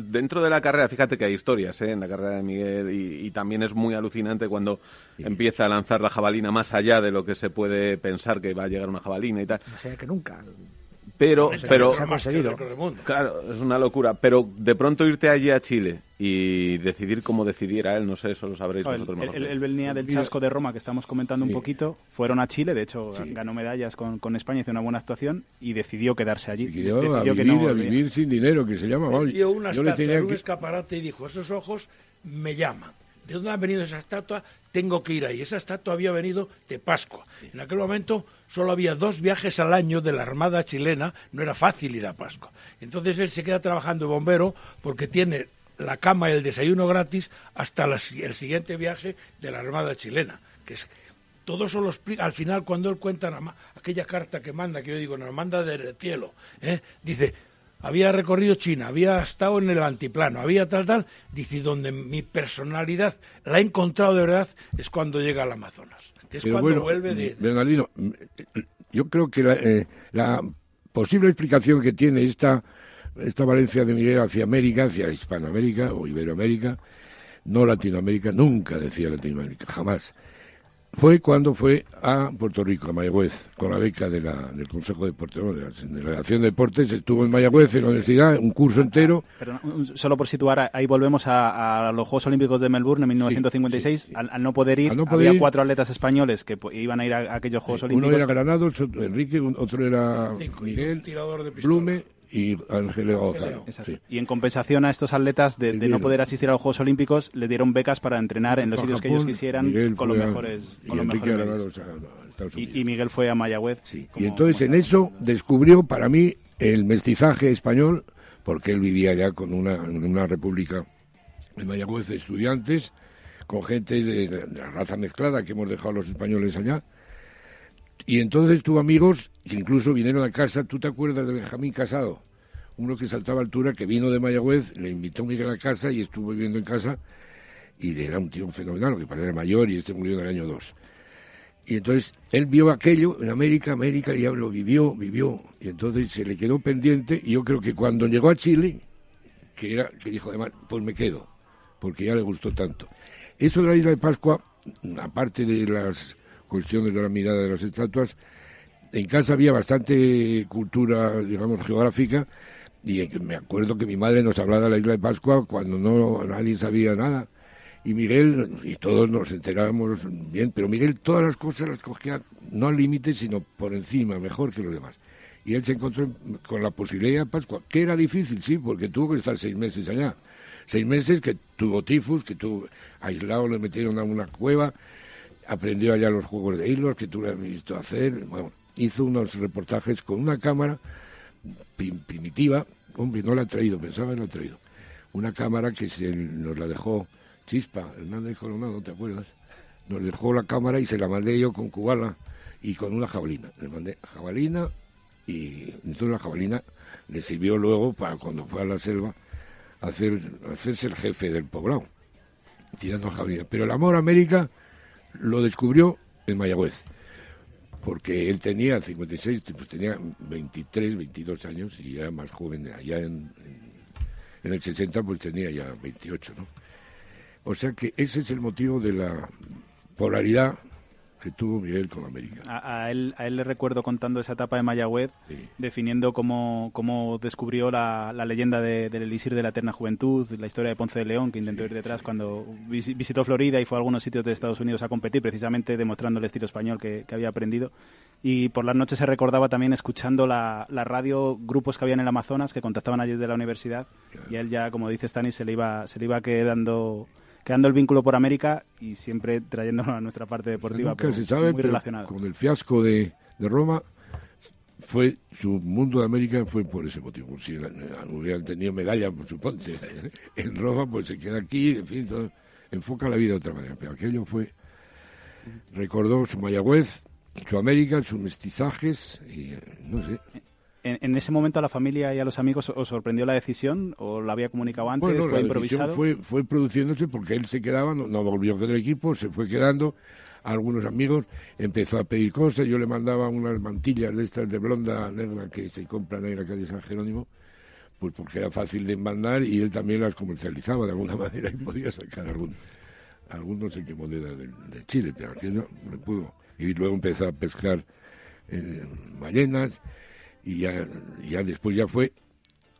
dentro de la carrera, fíjate que hay historias en la carrera de Miguel y también es muy alucinante cuando empieza a lanzar la jabalina más allá de lo que se puede pensar que va a llegar una jabalina y tal. No sé, que nunca. Pero se ha conseguido. Claro, es una locura. Pero de pronto irte allí a Chile y decidir como decidiera él, no sé, eso lo sabréis vosotros mejor. Él venía del chasco de Roma, que estamos comentando un poquito. Fueron a Chile, de hecho ganó medallas con España, hizo una buena actuación y decidió quedarse allí. Decidió a vivir sin dinero, que se llama. Vio una estatua en un escaparate y dijo, esos ojos me llaman. ¿De dónde ha venido esa estatua? Tengo que ir ahí. Esa estatua había venido de Pascua. En aquel momento solo había 2 viajes al año de la Armada chilena, no era fácil ir a Pascua. Entonces él se queda trabajando de bombero porque tiene la cama y el desayuno gratis hasta el siguiente viaje de la Armada chilena. Que es, todo eso lo explica al final cuando él cuenta aquella carta que manda, que yo digo, nos manda del cielo. Dice, había recorrido China, había estado en el altiplano, había tal, dice, donde mi personalidad la he encontrado de verdad es cuando llega al Amazonas. Que es cuando vuelve de... Bernardino, yo creo que la posible explicación que tiene esta valencia de Miguel hacia América, hacia Hispanoamérica o Iberoamérica, no Latinoamérica, nunca decía Latinoamérica, jamás. Fue cuando fue a Puerto Rico, a Mayagüez, con la beca del Consejo de Deportes, de la Delegación de Deportes. Estuvo en Mayagüez, en la universidad, un curso entero. Pero solo por situar, ahí volvemos a los Juegos Olímpicos de Melbourne en 1956. Sí. Al no poder ir, había 4 atletas españoles que iban a ir a aquellos Juegos Olímpicos. Uno era Granados, Enrique, otro era Miguel, Blume y Ángel Gonzalo. Sí. Y en compensación a estos atletas de no poder asistir a los Juegos Olímpicos, le dieron becas para entrenar en los sitios que ellos quisieran con los mejores. Y Miguel fue a Mayagüez. Sí. Y entonces en eso descubrió para mí el mestizaje español, porque él vivía ya en una república en Mayagüez de estudiantes, con gente de la raza mezclada que hemos dejado los españoles allá. Y entonces tuvo amigos que incluso vinieron a casa. ¿Tú te acuerdas de Benjamín Casado? Uno que saltaba altura, que vino de Mayagüez, le invitó a Miguel a casa y estuvo viviendo en casa. Y era un tío fenomenal, que para era mayor y murió en el año 2. Y entonces él vio aquello en América, y lo vivió. Y entonces se le quedó pendiente. Y yo creo que cuando llegó a Chile, que dijo además, pues me quedo, porque ya le gustó tanto. Eso de la isla de Pascua, aparte de las cuestiones de la mirada de las estatuas, en casa había bastante cultura, digamos, geográfica, y me acuerdo que mi madre nos hablaba de la isla de Pascua cuando nadie sabía nada, y Miguel, y todos nos enterábamos bien, pero Miguel todas las cosas las cogía no al límite, sino por encima, mejor que los demás. Y él se encontró con la posibilidad de Pascua, que era difícil, sí, porque tuvo que estar 6 meses allá. 6 meses que tuvo tifus, que tuvo aislado, le metieron a una cueva. Aprendió allá los juegos de hilos que tú le has visto hacer. Bueno, hizo unos reportajes con una cámara primitiva. Hombre, no la ha traído, pensaba que la ha traído. Una cámara que nos la dejó Chispa, Hernández Coronado, ¿no te acuerdas? Nos dejó la cámara y se la mandé yo con cubala y con una jabalina. Le mandé jabalina y entonces la jabalina le sirvió luego para cuando fue a la selva hacerse el jefe del poblado. tirando a Javier. Pero el amor a América lo descubrió en Mayagüez, porque él tenía 56, pues tenía 23, 22 años y era más joven. Allá en el 60 pues tenía ya 28, ¿no? O sea que ese es el motivo de la polaridad que tuvo Miguel con América. A él le recuerdo contando esa etapa de Mayagüez, sí, definiendo cómo descubrió la leyenda del Elixir de la Eterna Juventud, la historia de Ponce de León, que intentó ir detrás cuando visitó Florida y fue a algunos sitios de Estados Unidos a competir, precisamente demostrando el estilo español que había aprendido. Y por las noches se recordaba también escuchando la radio, grupos que había en el Amazonas que contactaban allí de la universidad, y a él ya, como dice Stanis, se le iba quedando el vínculo por América y siempre trayéndolo a nuestra parte deportiva. Nunca se sabe, muy relacionado. Con el fiasco de Roma, su mundo de América fue por ese motivo. Si hubieran tenido medalla, por supuesto, en Roma, pues se queda aquí, en fin, todo, enfoca la vida de otra manera. Pero aquello recordó su Mayagüez, su América, sus mestizajes, y no sé. ¿En ese momento a la familia y a los amigos os sorprendió la decisión o la había comunicado antes? Bueno, ¿Fue improvisado? Fue produciéndose porque él se quedaba, no volvió con el equipo, se fue quedando. Algunos amigos empezó a pedir cosas, yo le mandaba unas mantillas de estas de blonda negra que se compran en la calle San Jerónimo, pues porque era fácil de mandar y él también las comercializaba de alguna manera y podía sacar algún no sé qué moneda de Chile, pero aquello no pudo. Y luego empezó a pescar ballenas. Y ya después ya fue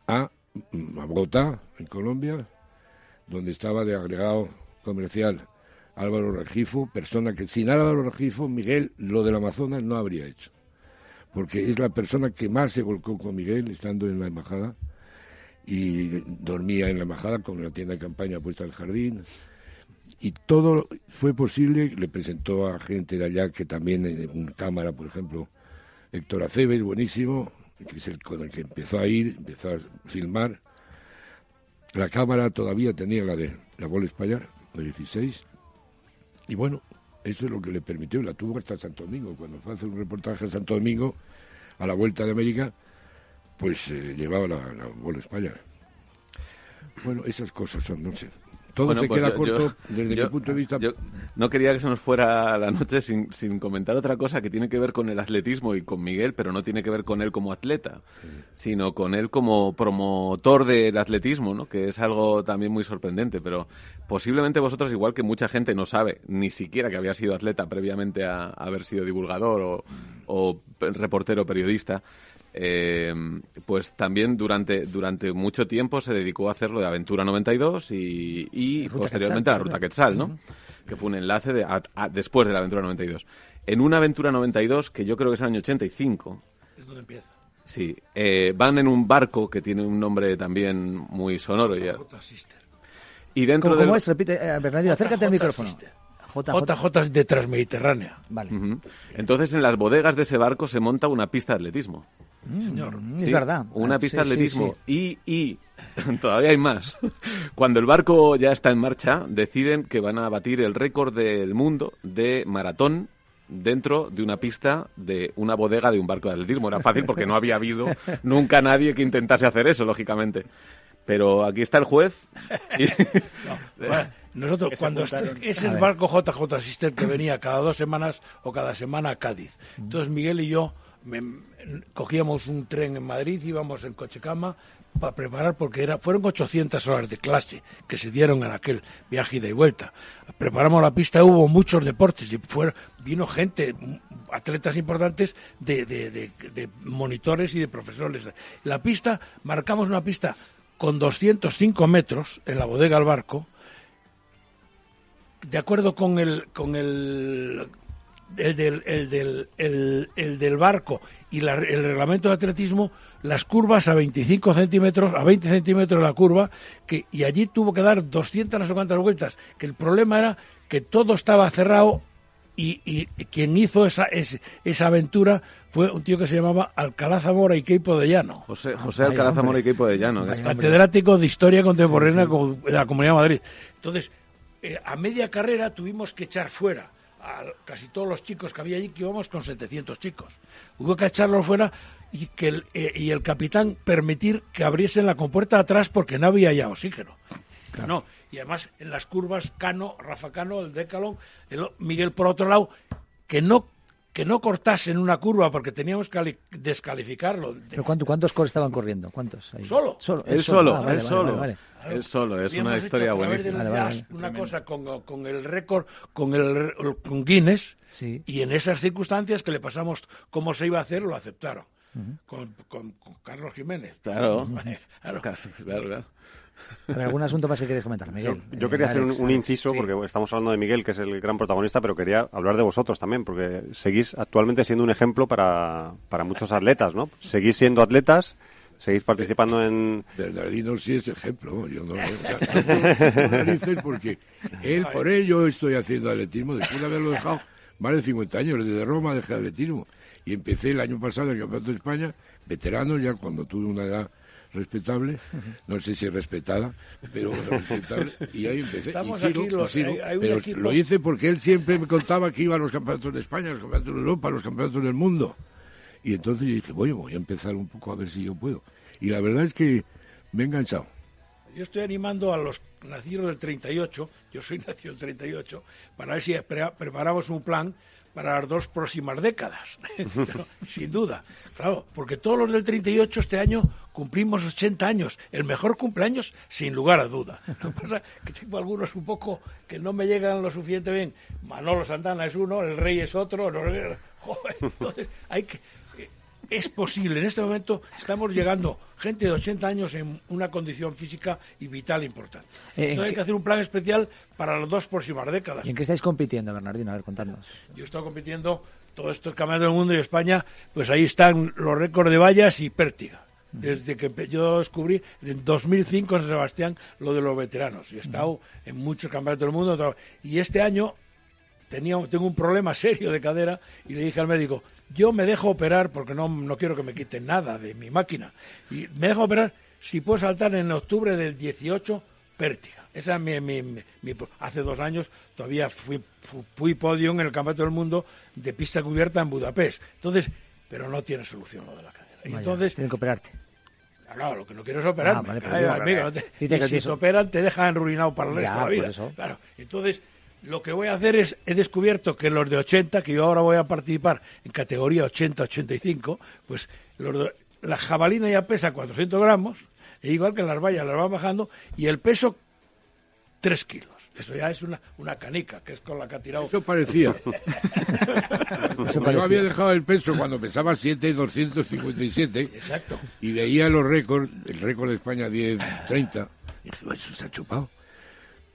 a Bogotá, en Colombia, donde estaba de agregado comercial Álvaro Regifo, persona que sin Álvaro Regifo, Miguel, lo del Amazonas no habría hecho. Porque es la persona que más se volcó con Miguel, estando en la embajada, y dormía en la embajada con la tienda de campaña puesta al jardín. Y todo fue posible, le presentó a gente de allá que también, en cámara, por ejemplo, Héctor Aceves, buenísimo, que es con el que empezó a filmar. La cámara todavía tenía la de la Bola España, de 16. Y bueno, eso es lo que le permitió, la tuvo hasta Santo Domingo. Cuando fue a hacer un reportaje en Santo Domingo, a la Vuelta de América, pues llevaba la Bola España. Bueno, esas cosas son, no sé. Todo se queda corto desde mi punto de vista. Yo no quería que se nos fuera la noche sin comentar otra cosa que tiene que ver con el atletismo y con Miguel, pero no tiene que ver con él como atleta, sino con él como promotor del atletismo, ¿no? Que es algo también muy sorprendente, pero posiblemente vosotros, igual que mucha gente no sabe ni siquiera que había sido atleta previamente a haber sido divulgador o reportero periodista, pues también durante mucho tiempo se dedicó a hacerlo de Aventura 92 y posteriormente a la Ruta Quetzal, ¿no? Que fue un enlace después de la Aventura 92. En una Aventura 92, que yo creo que es el año 85... Es donde empieza. Sí, van en un barco que tiene un nombre también muy sonoro. Y dentro ¿Cómo es? Repite, Bernardino, acércate al micrófono. JJ de Transmediterránea. Vale. Entonces, en las bodegas de ese barco se monta una pista de atletismo. Señor. Sí, es verdad. Una pista de atletismo. Sí. Y todavía hay más. Cuando el barco ya está en marcha, deciden que van a batir el récord del mundo de maratón dentro de una pista de una bodega de un barco de atletismo. Era fácil porque no había habido nunca nadie que intentase hacer eso, lógicamente. Pero aquí está el juez. Nosotros, cuando es el barco JJ Sister que venía cada 2 semanas o cada semana a Cádiz. Entonces Miguel y yo cogíamos un tren en Madrid, íbamos en Cochecama para preparar, porque fueron 800 horas de clase que se dieron en aquel viaje ida y vuelta. Preparamos la pista, hubo muchos deportes y vino gente, atletas importantes de monitores y de profesores. La pista, marcamos una pista con 205 metros en la bodega del barco, de acuerdo con el del barco y el reglamento de atletismo, las curvas a 25 centímetros, a 20 centímetros la curva, y allí tuvo que dar 200 no sé cuántas vueltas, que el problema era que todo estaba cerrado y quien hizo esa aventura fue un tío que se llamaba Alcalá Zamora y Queipo de Llano. José Alcalá Zamora y Queipo de Llano. Catedrático de Historia Contemporánea de la Comunidad de Madrid. Entonces, a media carrera tuvimos que echar fuera a casi todos los chicos que había allí, que íbamos con 700 chicos. Hubo que echarlos fuera y el capitán permitir que abriesen la compuerta atrás porque no había ya oxígeno. No, y además en las curvas Rafa Cano, el Decalón, Miguel por otro lado, que no cortase en una curva porque teníamos que descalificarlo. ¿Pero cuántos estaban corriendo? ¿Cuántos? Ahí? Él solo. Vale. Él solo, es una Habíamos historia hecho a través buenísima. del Vale. jazz una cosa con el récord, con Guinness, Sí. y en esas circunstancias que le pasamos cómo se iba a hacer, lo aceptaron. Con Carlos Jiménez. Claro. Claro. Claro. A ver, ¿algún asunto más que quieres comentar, Miguel? Yo quería hacer Alex, un inciso, sí. porque estamos hablando de Miguel, que es el gran protagonista, pero quería hablar de vosotros también, porque seguís actualmente siendo un ejemplo para muchos atletas, ¿no? Seguís siendo atletas, seguís participando en... Bernardino sí es ejemplo, yo no lo dices porque por él yo estoy haciendo atletismo, después de haberlo dejado más de 50 años, desde Roma dejé atletismo, y empecé el año pasado en el Campeonato de España, veterano, ya cuando tuve una edad respetable, no sé si respetada, pero respetable, y ahí empecé. Estamos y sigo, aquí, hay un pero equipo... lo hice porque él siempre me contaba que iba a los campeonatos de España, a los campeonatos de Europa, a los campeonatos del mundo. Y entonces yo dije, voy a empezar un poco a ver si yo puedo. Y la verdad es que me he enganchado. Yo estoy animando a los nacidos del 38, yo soy nacido del 38, para ver si preparamos un plan para las 2 próximas décadas, pero, sin duda. Claro, porque todos los del 38 este año cumplimos 80 años, el mejor cumpleaños sin lugar a duda. Lo que pasa es que tengo algunos un poco que no me llegan lo suficiente bien. Manolo Santana es uno, el Rey es otro, joder, entonces es posible, en este momento estamos llegando gente de 80 años en una condición física y vital importante. Entonces hay que hacer un plan especial para las 2 próximas décadas. ¿Y en qué estáis compitiendo, Bernardino? A ver, contadnos. Yo he estado compitiendo todo esto, el Campeonato del Mundo y España, pues ahí están los récords de vallas y pértiga. Desde que yo descubrí en 2005 en San Sebastián lo de los veteranos. Y he estado en muchos campeonatos del mundo. Y este año tengo un problema serio de cadera y le dije al médico, yo me dejo operar porque no quiero que me quiten nada de mi máquina. Y me dejo operar si puedo saltar en octubre del 18 pértiga. Esa es mi hace 2 años todavía fui podio en el Campeonato del Mundo de pista cubierta en Budapest. Entonces, pero no tiene solución lo de la cadera. Y entonces Tienen que operarte. Claro, lo que no quiero es operarme. Vale, pero Amigo, si te operan te dejan arruinado para el resto de la vida. Eso. Claro, entonces lo que voy a hacer es, he descubierto que los de 80, que yo ahora voy a participar en categoría 80-85, pues la jabalina ya pesa 400 gramos, e igual que las vallas las van bajando, y el peso 3 kilos. Eso ya es una canica, que es con la que ha tirado. Eso parecía. Yo había dejado el peso cuando pesaba 7,257. Exacto. Y veía los récords, el récord de España 10,30. Y dije, eso se ha chupado.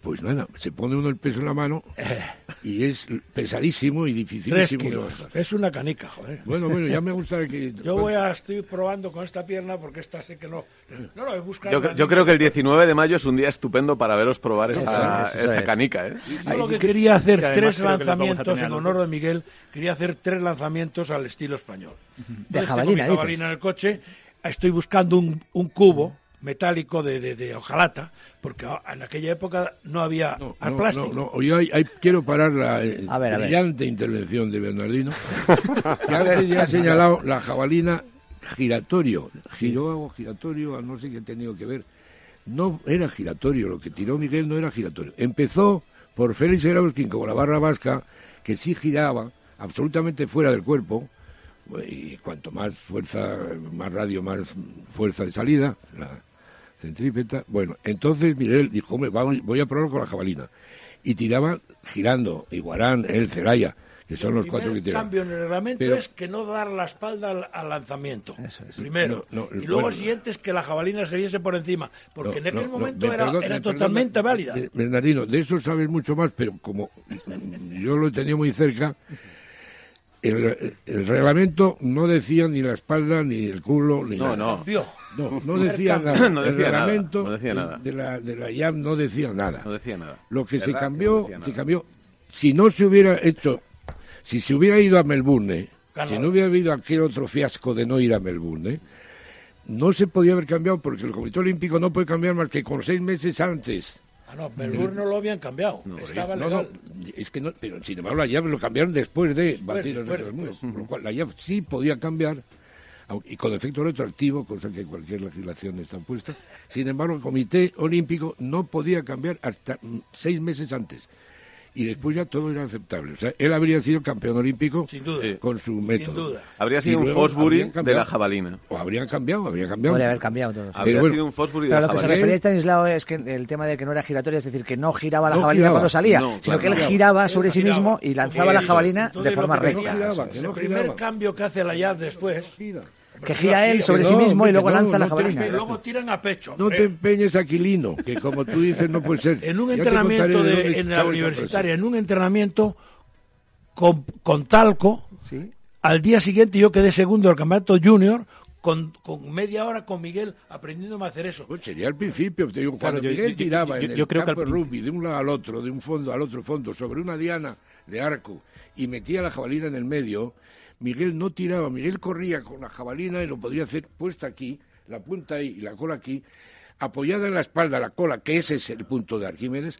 Pues nada, se pone uno el peso en la mano y es pesadísimo y dificilísimo. 3 kilos. Es una canica, joder. Bueno, ya me gusta que... Estoy probando con esta pierna porque esta sé que no he buscado. Yo creo que el 19 de mayo es un día estupendo para veros probar esa canica, ¿eh? Yo lo que quería hacer que además 3 creo que les vamos a lanzamientos tener en a los honor de dos. Miguel, quería hacer 3 lanzamientos al estilo español. De Entonces, jabalina, tengo mi jabalina en el coche, estoy buscando un cubo metálico de hojalata, porque en aquella época no había al plástico. Yo quiero parar la A ver. brillante intervención de Bernardino, que antes ya ha señalado la jabalina giratorio. Giratorio, no sé qué ha tenido que ver. No era giratorio, lo que tiró Miguel no era giratorio. Empezó por Félix Erauskin con la barra vasca, que sí giraba absolutamente fuera del cuerpo, y cuanto más fuerza, más radio, más fuerza de salida, la centrípeta. Bueno, entonces Miguel dijo, voy a probarlo con la jabalina. Y tiraba girando, Iguarán, el Celaya, que son los 4 que El tiran. cambio en el reglamento Pero- es que no dar la espalda al lanzamiento. Eso es. Primero. No, y luego bueno. el siguiente es que la jabalina se viese por encima. Porque en aquel momento me era perdona, totalmente válida. Bernardino, de eso sabes mucho más, pero como yo lo he tenido muy cerca, el reglamento no decía ni la espalda, ni el culo, ni nada. Cambió. No decía nada. No El decía nada, reglamento no decía nada. de la IAM no decía nada. No decía nada. Lo que se ¿Verdad? cambió, No decía nada. se cambió. Si no se hubiera hecho, si se hubiera ido a Melbourne, Ganado. si no hubiera habido aquel otro fiasco de no ir a Melbourne, no se podía haber cambiado porque el Comité Olímpico no puede cambiar más que con 6 meses antes. Melbourne no lo habían cambiado. Estaba legal. Es que no, pero sin embargo la llave lo cambiaron después de batir el después, récord del mundo, por lo cual la llave sí podía cambiar y con efecto retroactivo, cosa que cualquier legislación está puesta. Sin embargo, el Comité Olímpico no podía cambiar hasta 6 meses antes. Y después ya todo era aceptable. O sea, él habría sido campeón olímpico sin duda, con su método. Sin duda. Habría sido un Fosbury de la jabalina. O habría cambiado. Podría haber cambiado todo. Habría sido un Fosbury de la jabalina. Pero lo que se refería a Stanislao es que el tema de que no era giratoria, es decir, que no giraba la jabalina cuando salía, sino que él giraba sobre sí mismo y lanzaba la jabalina de forma recta. El primer cambio que hace la llave después... Que gira él sobre sí mismo y luego lanza la jabalina. Y luego tiran a pecho. No te empeñes, Aquilino, que como tú dices no puede ser. En un entrenamiento en la universitaria, en un entrenamiento con talco, ¿sí? Al día siguiente yo quedé segundo del campeonato junior con media hora con Miguel aprendiéndome a hacer eso. Pues sería al principio, te digo, cuando Miguel tiraba en el campo de rugby de un lado al otro, de un fondo al otro fondo, sobre una diana de arco y metía la jabalina en el medio... Miguel no tiraba, Miguel corría con la jabalina y lo podría hacer puesta aquí, la punta ahí y la cola aquí, apoyada en la espalda, la cola, que ese es el punto de Arquímedes,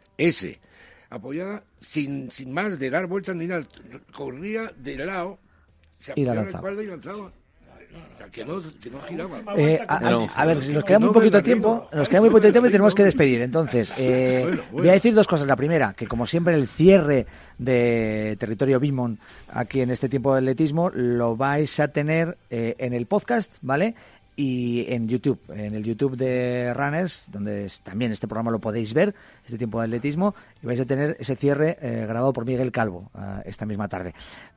apoyada sin más de dar vueltas ni nada, corría de lado, se apoyaba en la espalda y lanzaba. Que no giraba. A ver, nos queda muy poquito tiempo, y tenemos que despedir. Entonces, voy a decir 2 cosas. La primera, que como siempre el cierre de Territorio Bimon aquí en este tiempo de atletismo lo vais a tener en el podcast, ¿vale? Y en YouTube, en el YouTube de Runners, donde también este programa lo podéis ver, este tiempo de atletismo, y vais a tener ese cierre grabado por Miguel Calvo esta misma tarde.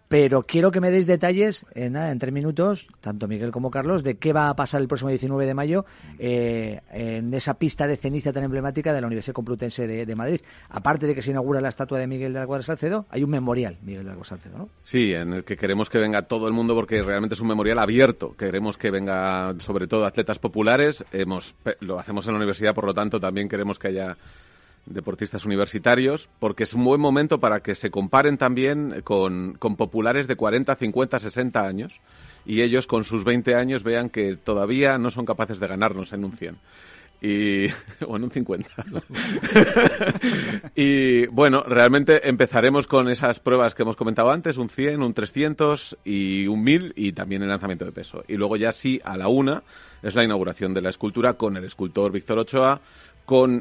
Pero quiero que me deis detalles en 3 minutos, tanto Miguel como Carlos, de qué va a pasar el próximo 19 de mayo en esa pista de ceniza tan emblemática de la Universidad Complutense de Madrid. Aparte de que se inaugura la estatua de Miguel de la Cuadra Salcedo, hay un memorial Miguel de la Cuadra Salcedo, ¿no? Sí, en el que queremos que venga todo el mundo porque realmente es un memorial abierto. Queremos que venga sobre todo atletas populares. Lo hacemos en la universidad, por lo tanto también queremos que haya deportistas universitarios, porque es un buen momento para que se comparen también con populares de 40, 50, 60 años y ellos con sus 20 años vean que todavía no son capaces de ganarnos en un 100 o en un 50. Y bueno, realmente empezaremos con esas pruebas que hemos comentado antes, un 100, un 300 y un 1000 y también el lanzamiento de peso. Y luego ya sí, a la 1 es la inauguración de la escultura con el escultor Víctor Ochoa,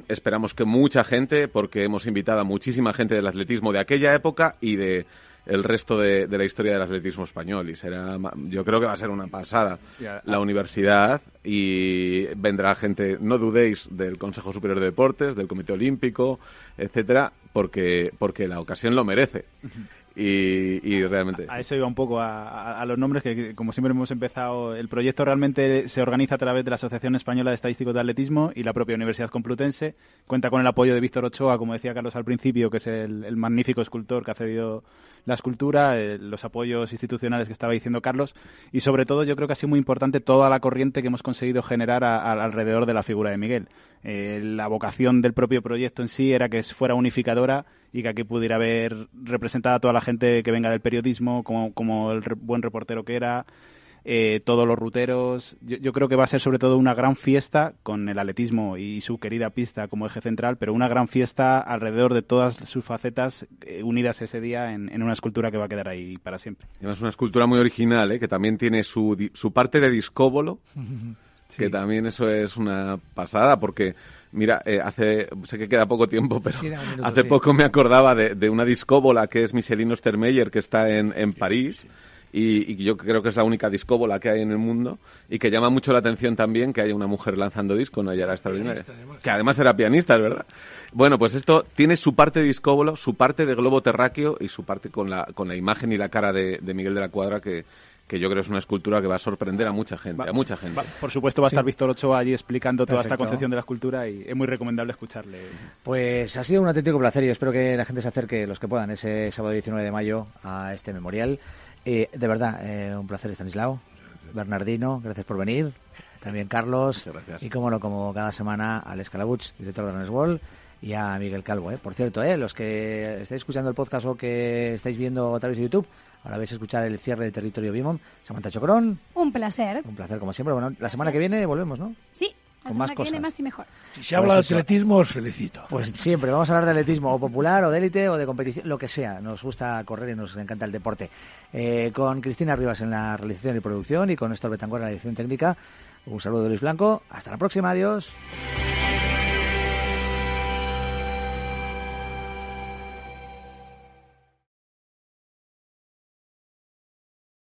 esperamos que mucha gente, porque hemos invitado a muchísima gente del atletismo de aquella época y de el resto de la historia del atletismo español. Y yo creo que va a ser una pasada la universidad y vendrá gente, no dudéis, del Consejo Superior de Deportes, del Comité Olímpico, etcétera, porque la ocasión lo merece. Y realmente... A eso iba un poco, a los nombres que, como siempre hemos empezado, el proyecto realmente se organiza a través de la Asociación Española de Estadísticos de Atletismo y la propia Universidad Complutense. Cuenta con el apoyo de Víctor Ochoa, como decía Carlos al principio, que es el magnífico escultor que ha cedido la escultura, los apoyos institucionales que estaba diciendo Carlos, y sobre todo yo creo que ha sido muy importante toda la corriente que hemos conseguido generar alrededor de la figura de Miguel. La vocación del propio proyecto en sí era que fuera unificadora y que aquí pudiera haber representada a toda la gente que venga del periodismo, como el buen reportero que era, todos los ruteros. Yo creo que va a ser sobre todo una gran fiesta con el atletismo y su querida pista como eje central, pero una gran fiesta alrededor de todas sus facetas unidas ese día en una escultura que va a quedar ahí para siempre. Es una escultura muy original, que también tiene su parte de discóbolo, sí. Que también eso es una pasada, porque... Mira, sé que queda poco tiempo, pero sí, hace poco me acordaba de una discóbola que es Michelin Ostermeyer, que está en París, sí. Y yo creo que es la única discóbola que hay en el mundo y que llama mucho la atención también que haya una mujer lanzando disco, no era extraordinaria. Que además era pianista, es verdad. Bueno, pues esto tiene su parte de discóbolo, su parte de globo terráqueo y su parte con la imagen y la cara de Miguel de la Cuadra que yo creo es una escultura que va a sorprender a mucha gente, Por supuesto va a estar Víctor Ochoa allí explicando toda esta concepción de la escultura y es muy recomendable escucharle. Pues ha sido un auténtico placer y espero que la gente se acerque, los que puedan, ese sábado 19 de mayo a este memorial. De verdad, un placer, Stanislao, Bernardino, gracias por venir. También Carlos, y como cada semana, Alex Calabuch, director de Runners World, y a Miguel Calvo. Por cierto, los que estáis escuchando el podcast o que estáis viendo a través de YouTube, ahora vais a escuchar el cierre de Territorio Bimon. Samantha Chocrón. Un placer. Un placer, como siempre. Bueno, la semana que viene volvemos, ¿no? Sí, con más semana que cosas. viene más y mejor. Si se habla de atletismo, os felicito. Pues siempre, vamos a hablar de atletismo, o popular, o de élite, o de competición, lo que sea. Nos gusta correr y nos encanta el deporte. Con Cristina Rivas en la realización y producción, y con Néstor Betancor en la edición técnica. Un saludo de Luis Blanco. Hasta la próxima, adiós.